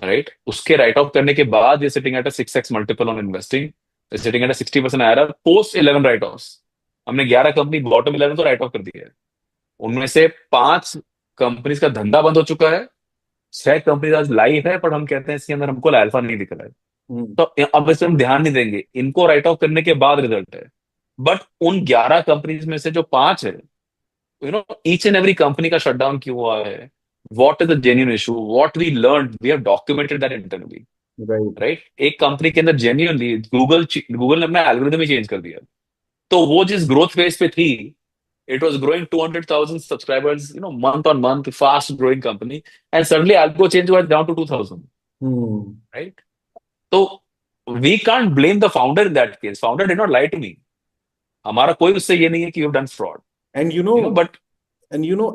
राइट? उसके राइट ऑफ करने के बाद ये sitting at a 6x multiple on investing, sitting at a 60% IRR post 11 right of. हमने 11 कंपनी बॉटम 11 को राइट ऑफ कर दिया है। उनमें से 5 कंपनीज का धंधा बंद हो चुका है, 6 कंपनीज आज लाइव है, पर हम कहते हैं इसके अंदर हमको अल्फा नहीं दिख रहा है। तो अब इस पर हम ध्यान नहीं देंगे, इनको राइट ऑफ करने के बाद रिजल्ट है। बट उन 11 कंपनीज में से जो 5 है, ईच एंड एवरी कंपनी का शटडाउन क्यों हुआ है, what is the genuine issue, what we learn, we have documented that internally, Right. Right? एक कंपनी के अंदर जेन्युइनली गूगल ने अपना एल्गोरिथम ही चेंज कर दिया। तो वो जिस ग्रोथ फेज पे थी, it was growing 200,000 subscribers month on month, fast growing company, and suddenly algo change हुआ डाउन टू 2,000, राइट? तो we can't blame the founder in that case. Founder did not lie to me. हमारा कोई उससे ये नहीं है कि you have done fraud, And but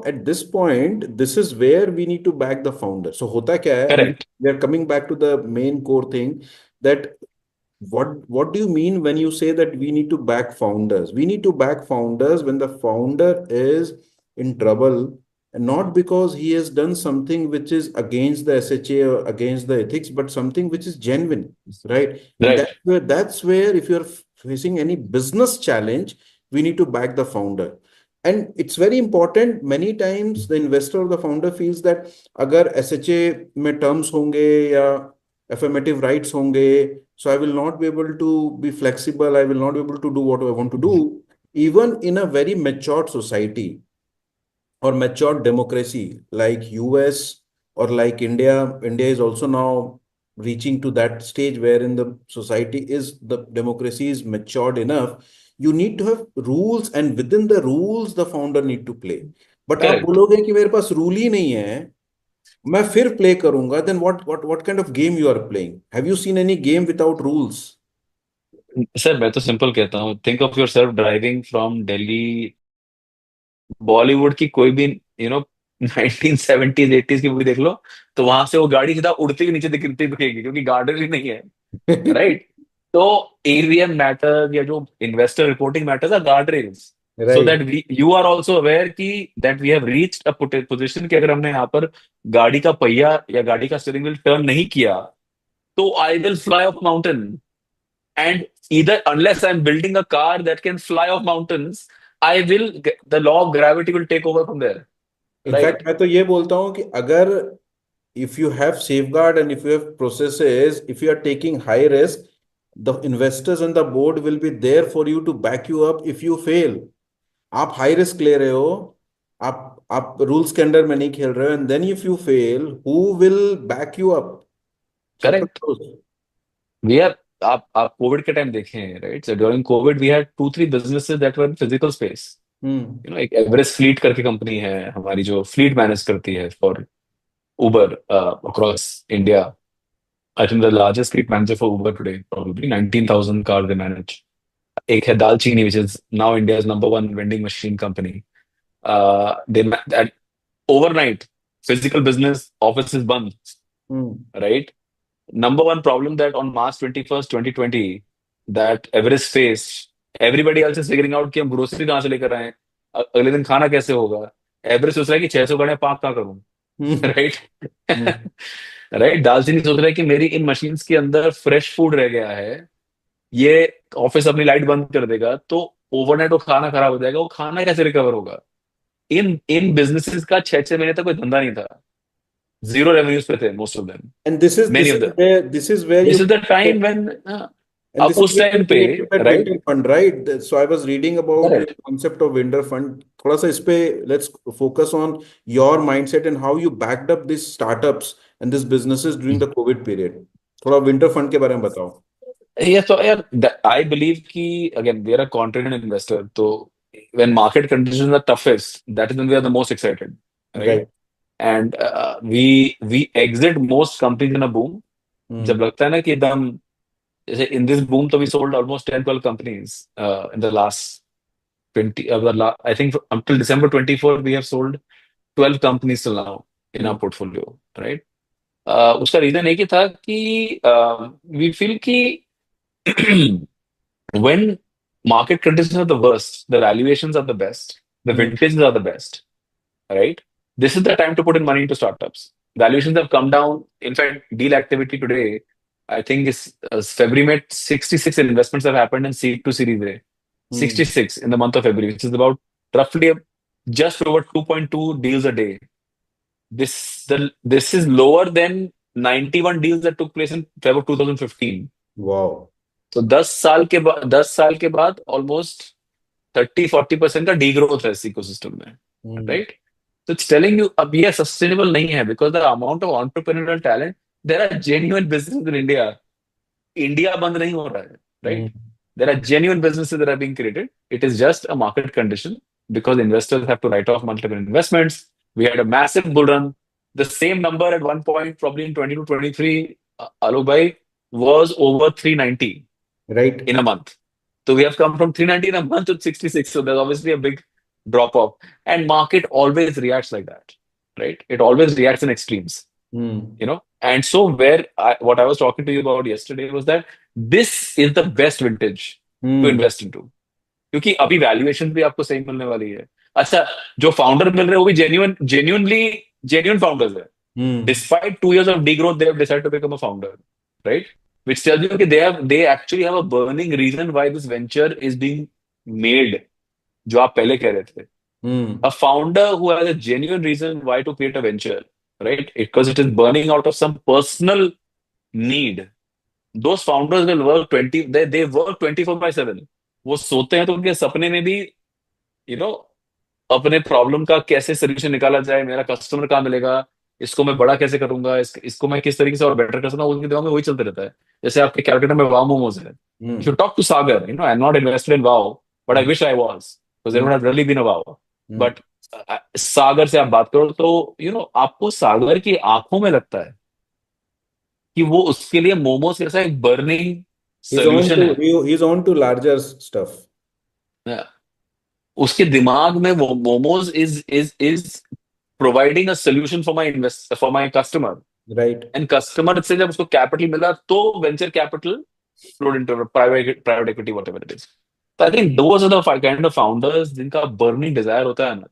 at this point, this is where we need to back the founder. So hota kya hai? And correct, we are coming back to the main core thing, that what do you mean when you say that we need to back founders? We need to back founders when the founder is in trouble, and not because he has done something which is against the SHA or against the ethics, but something which is genuine, right? And right, that's where if you're facing any business challenge, we need to back the founder. And it's very important. Many times the investor or the founder feels that अगर SHA में terms होंगे या affirmative rights होंगे, so I will not be able to be flexible, I will not be able to do what I want to do. Even in a very matured society or matured democracy like US or like India is also now reaching to that stage wherein the democracy is matured enough. You need to have rules, and within the rules the founder need to play. But आप correct. बोलोगे कि मेरे पास rule ही नहीं है, मैं फिर play करूंगा, then what kind of game you are playing? Have you seen any game without rules? Sir मैं तो सिंपल कहता हूँ, think of your self driving from Delhi, Bollywood की कोई भी 1970s 80s की मूवी देख लो, तो वहां से वो गाड़ी सीधा उड़ती हुई नीचे दिखती दिखेगी, क्योंकि गार्डर ही नहीं है, राइट? तो एवीएम मैटर या जो investor reporting matters are guard rails, so Right. That we you are also aware की that we have reached a position कि अगर हमने यहाँ पर गाड़ी का पहिया या गाड़ी का स्टीयरिंग व्हील टर्न नहीं किया, तो I will fly of mountain. And either unless I'm building a car that can fly off mountains, the law of gravity will take over from there, right? In fact मैं तो ये बोलता हूँ कि अगर if you have safeguard and if you have processes, if you are taking high risk, the investors and the board will be there for you to back you up if you fail. आप high risk ले रहे हो, आप rules के under में नहीं खेल रहे हो, and then if you fail, who will back you up? Chapter Correct. Close. We are आप कोविड के टाइम देखे हैं, right? So during Covid we had 2-3 businesses that were in physical space. Hmm. एक एवरेस्ट फ्लीट करके company है हमारी, जो fleet manage करती है for Uber across India. I think the largest fleet manager for Uber today, probably 19,000 car they manage. एक है दालचीनी, which is now India's number 1 vending machine company. They overnight physical business offices band, right? Number one problem that on March 21st 2020 that Everest faced, everybody else is figuring out कि हम grocery कहाँ से लेकर आए, अगले दिन खाना कैसे होगा। एवरेस्ट सोच रहा है कि 600 गाड़ियां पार्क कहाँ करूं, हम्म। राइट? राइट, दालचीनी सोच रहा है कि मेरी इन मशीन्स के अंदर फ्रेश फूड रह गया है, ये ऑफिस अपनी लाइट बंद कर देगा तो ओवरनाइट वो खाना खराब हो जाएगा, वो खाना कैसे रिकवर होगा। इन इन बिजनेसेस का 6-6 महीने तक कोई धंधा नहीं था, जीरो रेवेन्यूज पे थे most of them, And this is many this of is them. where this is where this you is the time when and अब this is उस where you टाइम पे, created that right? winter fund, right? So I was reading about the correct, concept of winter fund. थोड़ा सा इस पे let's focus on your mindset and how you backed up these startups and these businesses during the COVID period. थोड़ा winter fund के बारे में बताओ. Yeah, so yeah, I believe कि again we are a confident investor. So when market conditions are toughest, that is when we are the most excited, right? Right. And we exit most companies in a boom. Hmm. जब लगता है ना कि एकदम जैसे in this boom, so we sold almost 10, 12 companies in the last 20. I think until December 24, we have sold 12 companies till now in Hmm. our portfolio, right? उसका reason एक ही था कि we feel कि when market conditions are the worst, the valuations are the best, the Hmm. vintages are the best, right? This is the time to put in money into startups. Valuations have come down. In fact, deal activity today, I think is February made 66 investments have happened in seed to Series A. Hmm. 66 in the month of February, which is about roughly just over 2.2 deals a day. This is lower than 91 deals that took place in February 2015. Wow. तो 10 साल के बाद almost 30-40% का degrowth है इस ecosystem में, Hmm. Right? तो it's telling you अब ये सस्टेनेबल नहीं है because the amount of entrepreneurial talent, there are genuine business in India. India बंद नहीं हो रहा है, Hmm. Right? There are genuine businesses that are being created. It is just a market condition because investors have to write off multiple investments. We had a massive bull run. The same number at one point, probably in 22, 23, Alok bhai, was over 390 Right. in a month. So we have come from 390 in a month to 66. So there's obviously a big drop off. And market always reacts like that, right? It always reacts in extremes, Hmm. you know. And so what I was talking to you about yesterday was that this is the best vintage to Hmm. invest into. क्योंकि अभी valuation भी आपको सही मिलने वाली है. अच्छा, जो फाउंडर मिल रहे हैं वो भी जेन्युइन फाउंडर्स है. Hmm. Despite 2 years of degrowth, they have decided to become a founder, right? Which tells you that they actually have a burning reason why this venture is being made. जो आप पहले कह रहे थे. Hmm. A founder who has a genuine reason why to create a venture, right? Because it is burning out of some personal need. Those founders will work 20. They work 24/7. वो सोते हैं तो उनके सपने में भी, you know, अपने problem का कैसे सोल्यूशन निकाला जाए, मेरा कस्टमर कहाँ मिलेगा, इसको मैं बड़ा कैसे करूंगा, इसको मैं किस तरीके से और बेटर कर सकता हूँ, उनके दिमाग में वही चलते रहता है. जैसे आपके कैलकाटा में वाव मोमोज है. If you Hmm. Talk to Sagar, I am not invested in Wow, but I Hmm. Wish I was, because there Hmm. Would have really been a Wow. Hmm. But Sagar से आप बात करो तो आपको सागर की आंखों में लगता है कि वो उसके लिए मोमोज जैसा एक burning He's on solution to है. he's on to larger stuff. उसके दिमाग में वो momos is providing a solution for my customer. Right. And customer से जब उसको कैपिटल मिला तो venture capital flowed into private equity whatever it is. तो I think those are the kind of founders जिनका बर्निंग डिजायर होता है ना.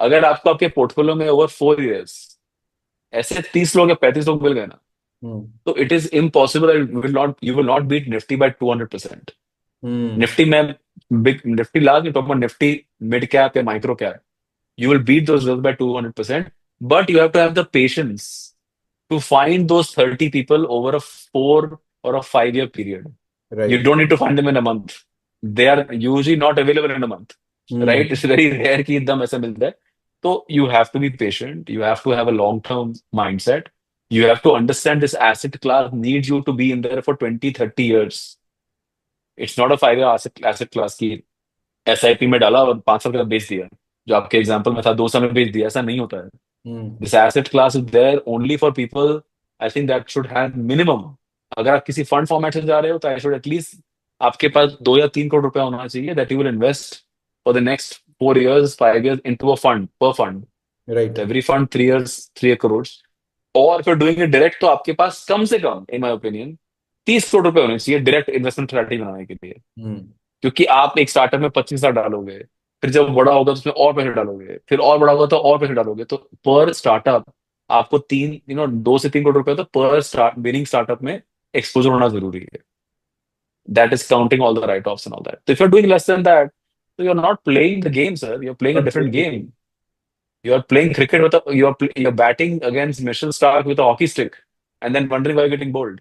अगर आपको आपके पोर्टफोलियो में ओवर 4 इयर्स ऐसे 30 लोग या 35 लोग मिल गए ना, Hmm. तो it is impossible, you will not beat Nifty by 200%. Hmm. Nifty में big Nifty large, top of Nifty mid cap या micro cap, you will beat those results by 200%, but you have to have the patience to find those 30 people over a 4 or a 5 year period. You Right. don't need to find them in a month. They are usually not available in a month, Hmm. right? It's very rare कि एकदम ऐसा मिलता है. So you have to be patient. You have to have a long-term mindset. You have to understand this asset class needs you to be in there for 20, 30 years. It's not a 5 year asset class की SIP में डाला और 5 साल का बेच दिया, जो आपके एग्जाम्पल में था 2 साल में बेच दिया. ऐसा नहीं होता है. Hmm. This asset class is there only for people, I think that should have minimum. अगर आप किसी फंड फॉर्मेट से जा रहे हो तो आई शुड एटलीस्ट आपके पास 2 या 3 करोड़ रुपया होना चाहिए that you will invest for the next 4 years 5 years into a fund पर fund. Right. Every fund 3 years 3 crore. और फिर डूइंग इट डायरेक्ट तो आपके पास कम से कम इन माई ओपिनियन 30 करोड़ रुपए होने चाहिए डायरेक्ट इन्वेस्टमेंट स्ट्रेटेजी बनाने के लिए. Hmm. क्योंकि आप एक स्टार्टअप में 25 लाख डालोगे, फिर जब बड़ा होगा तो उसमें और पैसे डालोगे, फिर और बड़ा होगा तो और पैसे डालोगे, तो पर स्टार्टअप आपको 2 से 3 करोड़ रुपए तो पर स्टार्ट बिगिनिंग स्टार्टअप में एक्सपोजर होना जरूरी है. That is counting all the write offs and all that. तो if you are doing less than that, तो you are not playing the game sir, you are playing a Not different playing the game. game. You are playing cricket with you're batting against Mitchell Stark with a hockey stick and then wondering why you're getting bowled,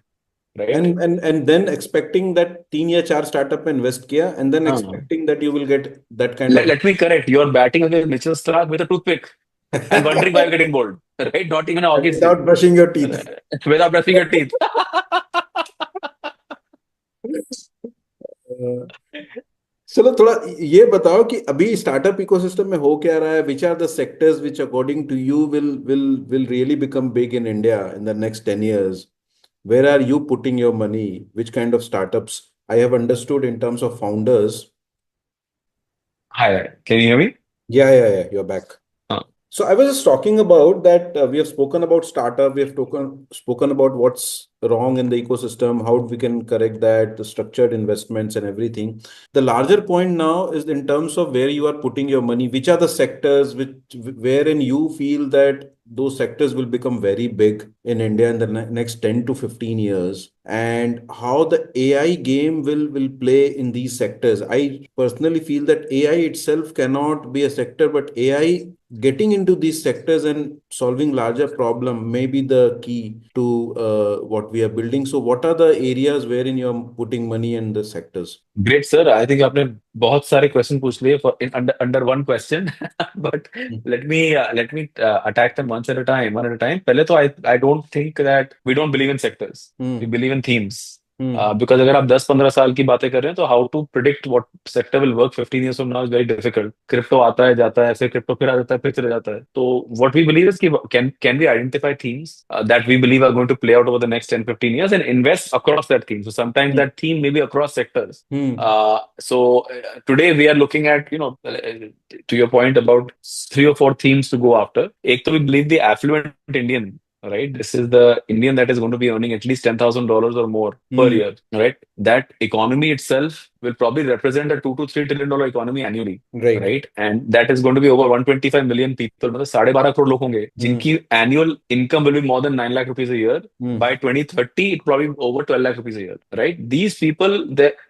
right? And then expecting that 3 या 4 startup में invest किया and then हाँ. expecting that you will get that kind of Let me correct. You're batting against Mitchell Stark with a toothpick and wondering why you're getting bold, right? Not even a hockey stick. without brushing your teeth. Without brushing your teeth. चलो थोड़ा ये बताओ कि अभी startup ecosystem में हो क्या रहा है, which are the sectors which according to you will really become big in India in the next 10 years? Where are you putting your money? Which kind of startups? I have understood in terms of founders. Hi, can you hear me? Yeah, you're back. Uh, So I was just talking about that we have spoken about startup, we have spoken about what's wrong in the ecosystem, how we can correct that, the structured investments and everything. The larger point now is in terms of where you are putting your money, which are the sectors which wherein you feel that those sectors will become very big in India in the next 10 to 15 years, and how the AI game will play in these sectors. I personally feel that AI itself cannot be a sector, but AI getting into these sectors and solving larger problem may be the key to what we are building. So what are the areas wherein you're putting money in the sectors? Great, sir. I think आपने बहुत सारे question पूछ लिए for in under one question. But Hmm. let me attack them one at a time. पहले तो I don't think that we don't believe in sectors. We Hmm. believe in themes. Hmm. Because अगर आप 10-15 साल की बातें कर रहे हैं तो how to predict what sector will work 15 years from now is very difficult. Crypto आता है जाता है, फिर क्रिप्टो फिर आ जाता है, फिर चला जाता है. तो what we believe is कि can we identify themes that we believe are going to play out over the next 10-15 years and invest across that theme. So sometimes Hmm. that theme may be across sectors. Hmm. Today we are looking at, to your point about 3 or 4 themes to go after. एक तो we believe the affluent Indian, right? This is the Indian that is going to be earning at least $10,000 or more per Hmm. year, right? That economy itself will probably represent a $2 to $3 trillion economy annually, Right. right? And that is going to be over 125 million people. मतलब 12.5 crore लोग होंगे Hmm. जिनकी annual income will be more than 9 lakh rupees a year. Hmm. By 2030, it probably over 12 lakh rupees a year, right? These people,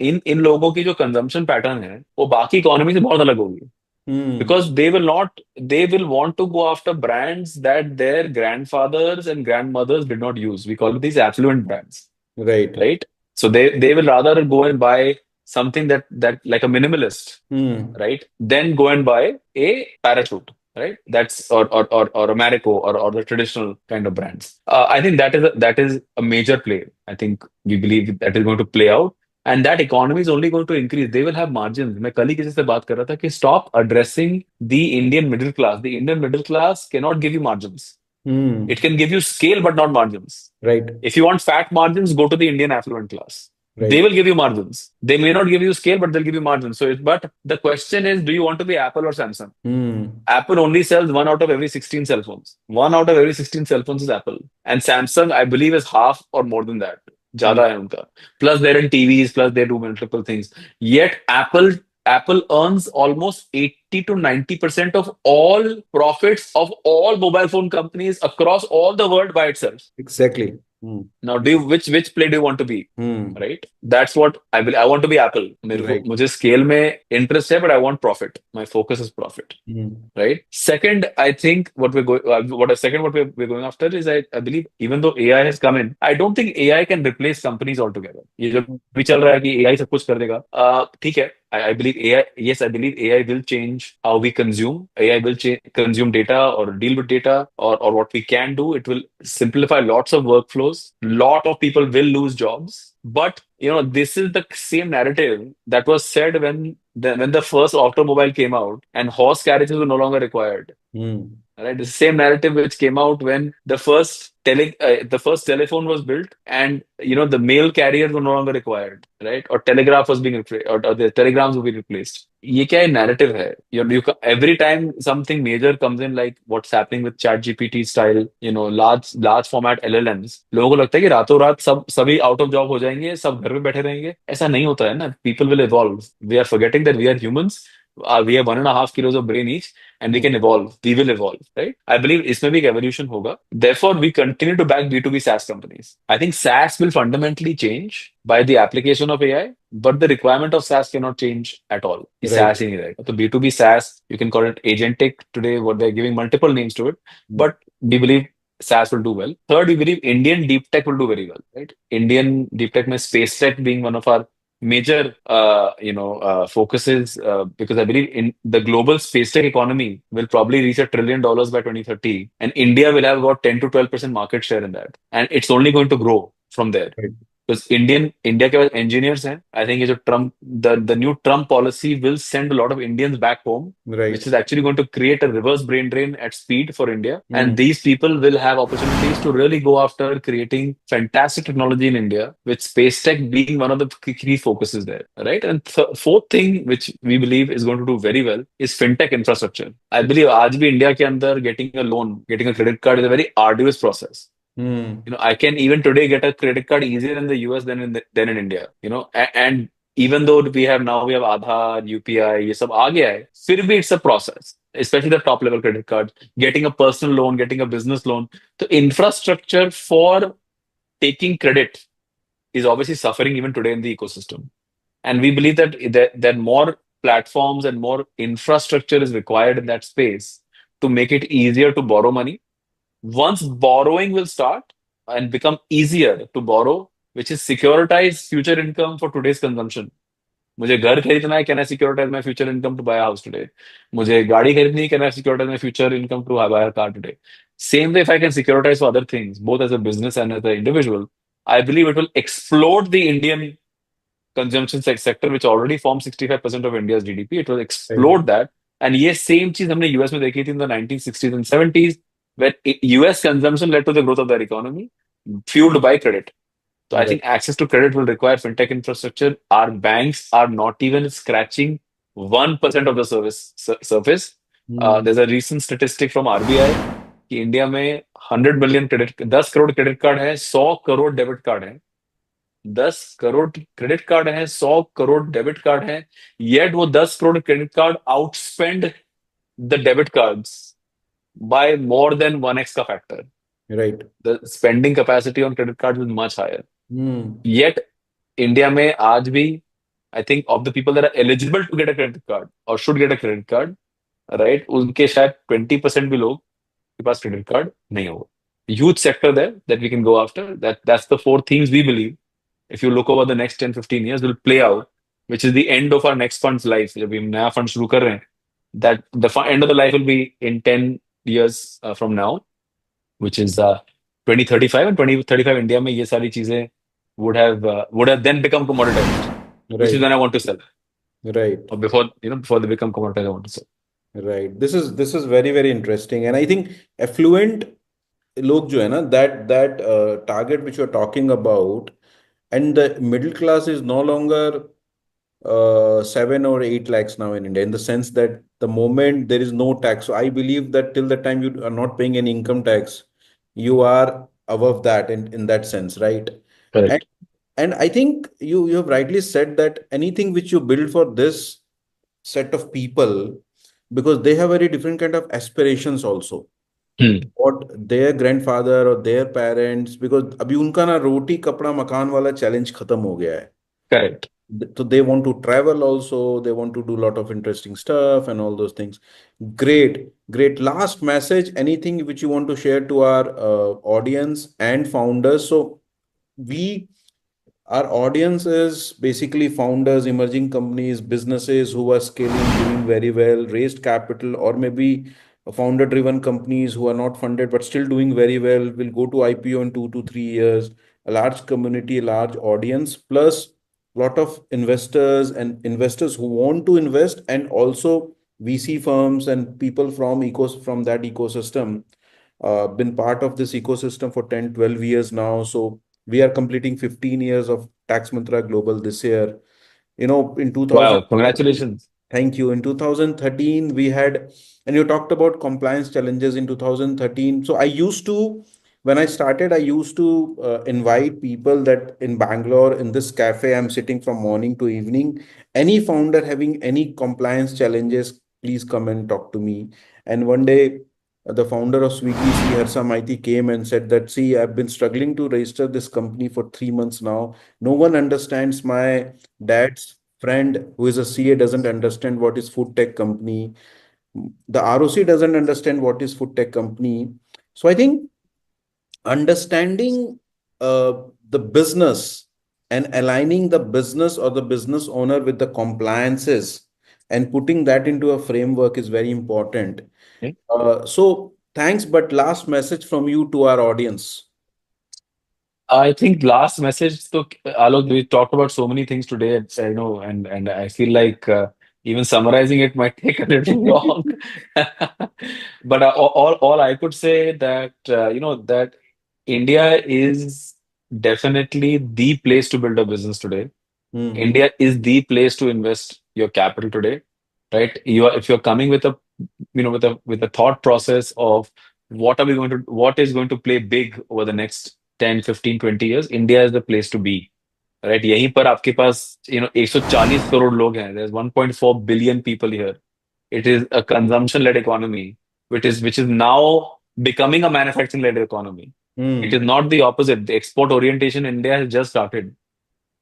इन लोगों की जो consumption pattern है, वो बाकी economy से बहुत अलग होगी. Hmm. Because they will want to go after brands that their grandfathers and grandmothers did not use. We call it these affluent brands, Right. right? So they will rather go and buy something that like a minimalist, Hmm. right? Then go and buy a parachute, right? That's or a Marico or the traditional kind of brands. I think that is a major play. I think we believe that is going to play out. And that economy is only going to increase. They will have margins. मैं कल ही किसी से बात कर रहा था कि stop addressing the Indian middle class. The Indian middle class cannot give you margins. Hmm. It can give you scale, but not margins. Right. If you want fat margins, go to the Indian affluent class. They Right. will give you margins. They may not give you scale, but they'll give you margins. But the question is, do you want to be Apple or Samsung? Hmm. Apple only sells one out of every 16 cell phones. One out of every 16 cell phones is Apple. And Samsung, I believe, is half or more than that. Hmm. ज्यादा है उनका. Plus they're in TVs, plus they do multiple things. Yet Apple earns almost 80 to 90% of all profits of all mobile phone companies across all the world by itself. Exactly. Hmm. Now, which play do you want to be? Hmm. Right? That's what I will. I want to be Apple. Right. मुझे scale में interest है, but I want profit. My focus is profit. Hmm. Right? Second, I think what we're going after is I believe even though AI has come in, I don't think AI can replace companies altogether. ये जो भी चल रहा है कि AI सब कुछ कर देगा, ठीक है. I believe AI. Yes, I believe AI will change how we consume. AI will consume data or deal with data or what we can do. It will simplify lots of workflows. Lot of people will lose jobs. But this is the same narrative that was said when the first automobile came out and horse carriages were no longer required. Hmm. Right, the same narrative which came out when the first telephone was built, and the mail carriers were no longer required, right? Or telegraph was being replaced, or the telegrams will be replaced. ये क्या narrative है? Every time something major comes in, like what's happening with Chat GPT style, large format LLMs, लोगों को लगता है कि रातों रात सभी out of job हो जाएंगे, सब घर में बैठे रहेंगे. ऐसा नहीं होता है ना. People will evolve. We are forgetting that we are humans. We have 1.5 kilos of brain each, and we Hmm. can evolve. We will evolve, right? I believe इसमें भी एक evolution होगा. Therefore, we continue to back B2B SaaS companies. I think SaaS will fundamentally change by the application of AI, but the requirement of SaaS cannot change at all. ये Right. SaaS ही नहीं रहेगा. तो B2B SaaS, you can call it agentic today. What they're giving multiple names to it, Hmm. but we believe SaaS will do well. Third, we believe Indian deep tech will do very well, right? Indian deep tech, में space tech being one of our major focuses, because I believe in the global space tech economy will probably reach $1 trillion by 2030, and India will have about 10 to 12% market share in that, and it's only going to grow from there. Right. because India के पास engineers हैं. I think ये जो the new Trump policy will send a lot of Indians back home, which Right. is actually going to create a reverse brain drain at speed for India. And Hmm. these people will have opportunities to really go after creating fantastic technology in India, with space tech being one of the key focuses there, right? And fourth thing, which we believe is going to do very well, is fintech infrastructure. I believe आज भी India के अंदर getting a loan, getting a credit card is a very arduous process. Hmm. I can even today get a credit card easier in the US than in India. And even though we have Aadhaar, UPI, ये सब आ गया है, फिर भी it's a process, especially the top level credit card, getting a personal loan, getting a business loan. So infrastructure for taking credit is obviously suffering even today in the ecosystem. And we believe that more platforms and more infrastructure is required in that space to make it easier to borrow money. Once borrowing will start and become easier to borrow, which is securitize future income for today's consumption. मुझे घर खरीदना है, can I securitize my future income to buy a house today? मुझे गाड़ी खरीदनी है, can I securitize my future income to buy a car today? Same way, if I can securitize for other things, both as a business and as an individual, I believe it will explode the Indian consumption sector, which already forms 65% of India's GDP. It will Right. explode that. And ये same चीज हमने US में देखी थी in the 1960s and 70s, where US consumption led to the growth of their economy, fueled by credit. So I Right. think access to credit will require fintech infrastructure. Our banks are not even scratching 1% of the surface. Hmm. There's a recent statistic from RBI कि India में 100 million credit 10 crore credit card है, 100 crore debit card है. 10 crore credit card है, 100 crore debit card है, yet वो 10 crore credit card outspend the debit cards by more than 1x का factor. Right. The spending capacity on credit cards is much higher. Hmm. Yet India में आज भी I think of the people that are eligible to get a credit card और should get a credit card, right, उनके शायद 20% भी लोग के पास credit card नहीं होगा. Huge sector there that we can go after. That's the four themes we believe, if you look over the next 10-15 years, will play out, which is the end of our next fund's life. जब हम नया fund शुरू कर रहे हैं, that the end of the life will be in 10 years from now, which is 2035. And 2035 India में ये सारी चीजें would have then become commoditized, which is Right. when I want to sell, Right. or before they become commoditized, I want to sell. Right. This is very, very interesting. And I think affluent लोग जो है ना, that target which you're talking about, and the middle class is no longer 7 or 8 lakhs now in India, in the sense that the moment there is no tax. So I believe that till the time you are not paying any income tax, you are above that in that sense, right? And Correct. and I think you have rightly said that anything which you build for this set of people, because they have very different kind of aspirations also, Hmm. what their grandfather or their parents, because अभी उनका ना रोटी कपड़ा मकान वाला challenge खत्म हो गया है. Correct. So they want to travel also, they want to do a lot of interesting stuff and all those things. Great, great. Last message, anything which you want to share to our audience and founders? So we our audience is basically founders, emerging companies, businesses who are scaling, doing very well, raised capital, or maybe founder driven companies who are not funded but still doing very well, will go to IPO in 2 to 3 years. A large community, a large audience, plus lot of investors and investors who want to invest, and also VC firms and people from that ecosystem, been part of this ecosystem for 10, 12 years now. So we are completing 15 years of Tax Mantra Global this year. In Wow, 2013, congratulations. thank you. In 2013, we had, and you talked about compliance challenges in 2013. So when I started, I used to invite people that in Bangalore, in this cafe, I'm sitting from morning to evening. Any founder having any compliance challenges, please come and talk to me. And one day, the founder of Swiggy, Sri Harsa Maiti, came and said that, see, I've been struggling to register this company for 3 months now. No one understands. My dad's friend, who is a CA, doesn't understand what is food tech company. The ROC doesn't understand what is food tech company. So I think understanding uh, the business and aligning the business or the business owner with the compliances and putting that into a framework is very important. Okay. So thanks, but last message from you to our audience. I think last message. So, Alok, we talked about so many things today. I know, and I feel like even summarizing it might take a little long. But all I could say that that India is definitely the place to build a business today. Mm-hmm. India is the place to invest your capital today, right? If you're coming with a with a thought process of what is going to play big over the next 10, 15, 20 years, India is the place to be, right? यहीं पर आपके पास 140 करोड़ लोग हैं. There's 1.4 billion people here. It is a consumption-led economy, which is now becoming a manufacturing-led economy. It is Mm. not the opposite. The export orientation in India has just started.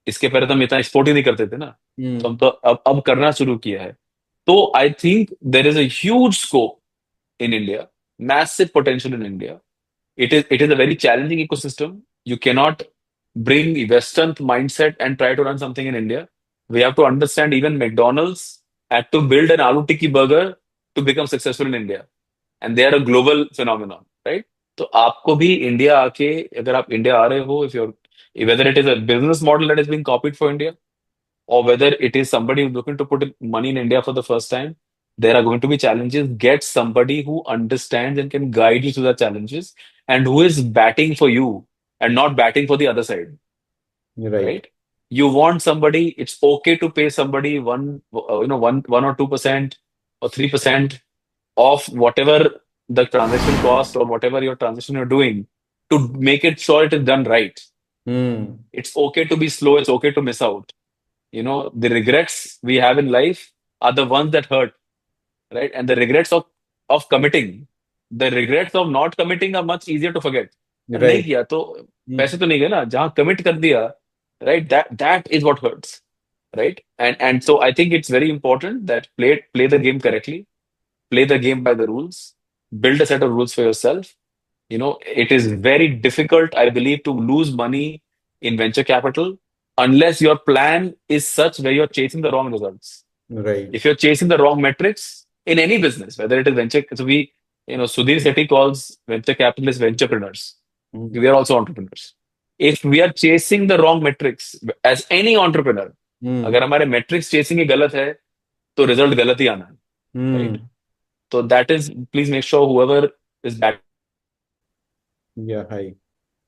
इसके पहले तो हम इतना एक्सपोर्ट ही नहीं करते थे ना. तो हम Mm. तो अब करना शुरू किया है. तो I think there is a huge scope in India, massive potential in India. It is a very challenging ecosystem. You cannot bring Western mindset and try to run something in India. We have to understand even McDonald's had to build an aloo tikki burger to become successful in India, and they are a global phenomenon, right? तो आपको भी India आके अगर आप India आ रहे हो, if you're whether it is a business model that is being copied for India, or whether it is somebody who's looking to put in money in India for the first time, there are going to be challenges. Get somebody who understands and can guide you through the challenges and who is batting for you and not batting for the other side, You're right. right? You want somebody, it's okay to pay somebody 1 or 2% or 3% of whatever the transaction cost or whatever your transaction you're doing to make it sure it is done right. Mm. It's okay to be slow, it's okay to miss out. The regrets we have in life are the ones that hurt, right? And the regrets of committing, the regrets of not committing are much easier to forget. You're नहीं right. किया तो Mm. पैसे तो नहीं गए ना. जहां commit कर दिया, right? That is what hurts, right? And so I think it's very important that play the game correctly, play the game by the rules, build a set of rules for yourself. It is very difficult, I believe, to lose money in venture capital unless your plan is such where you're chasing the wrong results. Right. If you're chasing the wrong metrics in any business, whether it is venture, so Sudhir Sethi calls venture capitalists venturepreneurs. Mm. We are also entrepreneurs. If we are chasing the wrong metrics as any entrepreneur, अगर Mm. हमारे metrics chasing ही गलत है, तो result गलत ही आना है, right? Mm. So that is, please make sure whoever is back. Yeah, hi.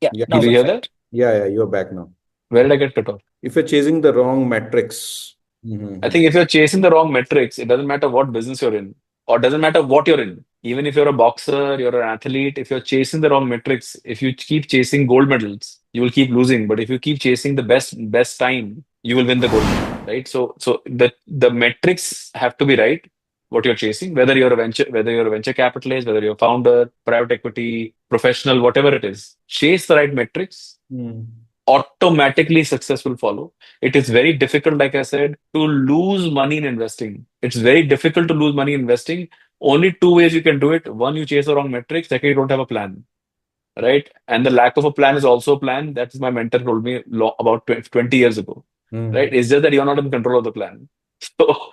Yeah, Yeah, now Did you you're hear back. that? Yeah, yeah, you're back now. Where did I get cut off? If you're chasing the wrong metrics. I Mm-hmm. think if you're chasing the wrong metrics, it doesn't matter what business you're in, or doesn't matter what you're in. Even if you're a boxer, you're an athlete, if you're chasing the wrong metrics, if you keep chasing gold medals, you will keep losing. But if you keep chasing the best time, you will win the gold medal, right? So the metrics have to be right. What you're chasing, whether you're a venture capitalist, whether you're a founder, private equity, professional, whatever it is, chase the right metrics, Mm. automatically success will follow. It is very difficult, like I said, to lose money in investing. It's very difficult to lose money in investing. Only two ways you can do it. One, you chase the wrong metrics. Second, you don't have a plan, right? And the lack of a plan is also a plan. That is my mentor told me about 20 years ago, right? Mm. It's just that you're not in control of the plan. So,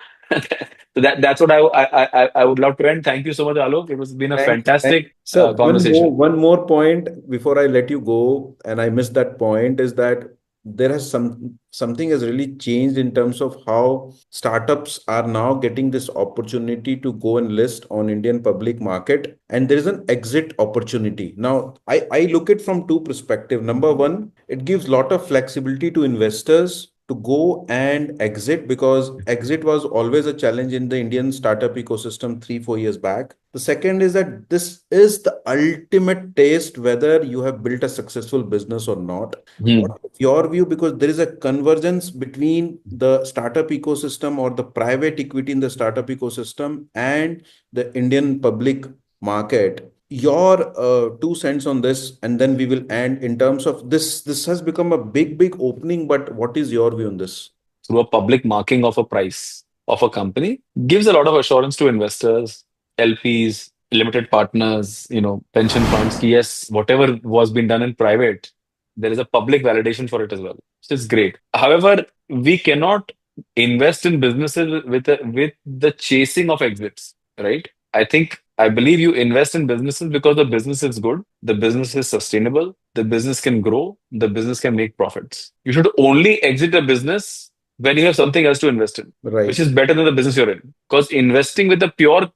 so that's what I would love to end. Thank you so much, Alok. It was been a Thanks. fantastic So conversation. one more point before I let you go, and I missed that point, is that there has something has really changed in terms of how startups are now getting this opportunity to go and list on Indian public market, and there is an exit opportunity. Now, I look at from two perspectives. Number one, it gives lot of flexibility to investors to go and exit, because exit was always a challenge in the Indian startup ecosystem 3 4 years back. The second is that this is the ultimate test whether you have built a successful business or not. Hmm. What is your view? Because there is a convergence between the startup ecosystem or the private equity in the startup ecosystem and the Indian public market. Your 2 cents on this, and then we will end in terms of this. This has become a big opening, but what is your view on this? Through a public marking of a price of a company gives a lot of assurance to investors, LPs, limited partners, pension funds. Yes, whatever was being done in private, there is a public validation for it as well, which is great. However, we cannot invest in businesses with the chasing of exits, right? I think I believe you invest in businesses because the business is good, the business is sustainable, the business can grow, the business can make profits. You should only exit a business when you have something else to invest in, which Right. is better than the business you're in. Because investing with the pure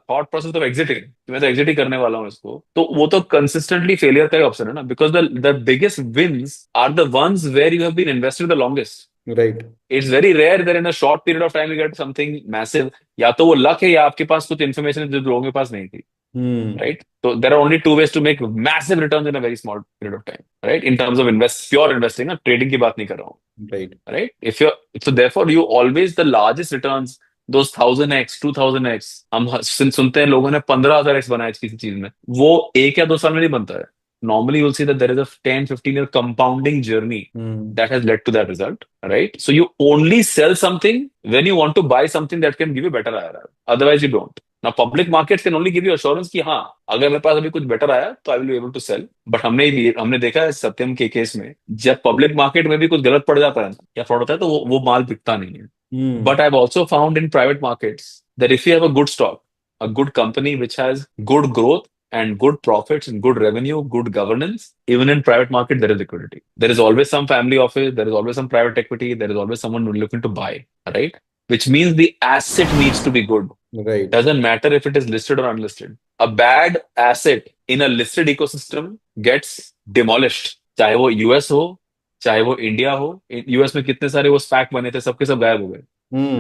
thought process of exiting, कि मैं तो exit ही करने वाला हूँ इसको, तो वो तो consistently failure का ही option है ना, because the biggest wins are the ones where you have been invested the longest. Right. It's very rare that in a short period of time you get something massive. या तो वो luck है या आपके पास कुछ information है जो लोगों के पास नहीं थी, Hmm. right? So there are only two ways to make massive returns in a very small period of time, right? In terms of pure investing, ना trading की बात नहीं कर रहा हूँ, Right. right? If you're so therefore you always the largest returns, those 1000x 2000x हम सुनते हैं लोगों ने 15,000x बनाया किसी चीज में, वो एक या दो साल में नहीं बनता है. Normally you'll see that there is a 10-15 year compounding journey Hmm. that has led to that result, right? So you only sell something when you want to buy something that can give you better IRR. Otherwise you don't. Now public markets can only give you assurance कि हाँ अगर मेरे पास अभी कुछ better आया तो I will be able to sell. But हमने देखा है सत्यम के केस में, जब पब्लिक मार्केट में भी कुछ गलत पड़ जाता है ना, या फ्रॉड होता है, तो वो माल बिकता नहीं है. Hmm. But I've also found in private markets that if you have a good stock, a good company which has good growth and good profits and good revenue, good governance, even in private market, there is liquidity. There is always some family office, there is always some private equity, there is always someone looking to buy, right? Which means the asset needs to be good. Right. Doesn't matter if it is listed or unlisted. A bad asset in a listed ecosystem gets demolished. चाहे वो US हो, चाहे वो India हो. US में कितने सारे वो स्पैक बने थे, सबके सब गायब हो गए. Hmm.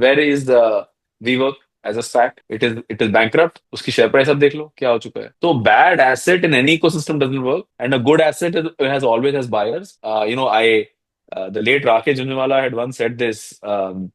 Where is the WeWork as a SPAC? It is bankrupt. उसकी शेयर प्राइस अब देख लो क्या हो चुका है. तो bad asset in any ecosystem doesn't work, and a good asset has always has buyers. The late Rakesh Jhunjhunwala had once said this. And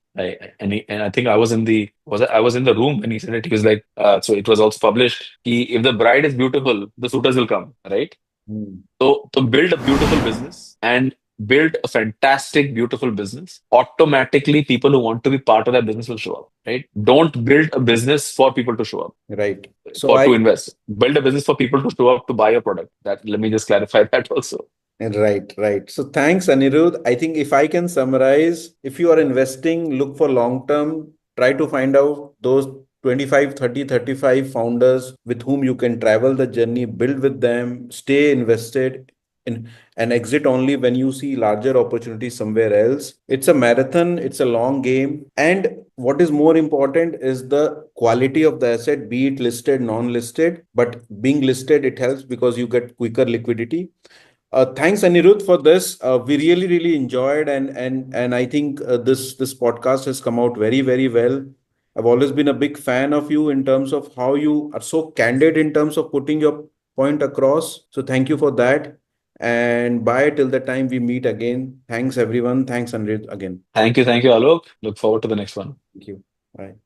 I think I was in the room when he said it. He was like, so it was also published. If the bride is beautiful, the suitors will come, right? Hmm. So build a beautiful business and build a fantastic, beautiful business. Automatically, people who want to be part of that business will show up, right? Don't build a business for people to show up, Right. So to invest. Build a business for people to show up to buy your product. Let me just clarify that also. Right, right. So thanks, Anirudh. I think if I can summarize, if you are investing, look for long term, try to find out those 25, 30, 35 founders with whom you can travel the journey, build with them, stay invested in, and exit only when you see larger opportunities somewhere else. It's a marathon, it's a long game. And what is more important is the quality of the asset, be it listed, non-listed, but being listed, it helps because you get quicker liquidity. Thanks, Anirudh, for this. We really enjoyed, and I think this podcast has come out very well. I've always been a big fan of you in terms of how you are so candid in terms of putting your point across. So thank you for that. And bye till the time we meet again. Thanks, everyone. Thanks, Anirudh, again. Thank you, Alok. Look forward to the next one. Thank you. Bye.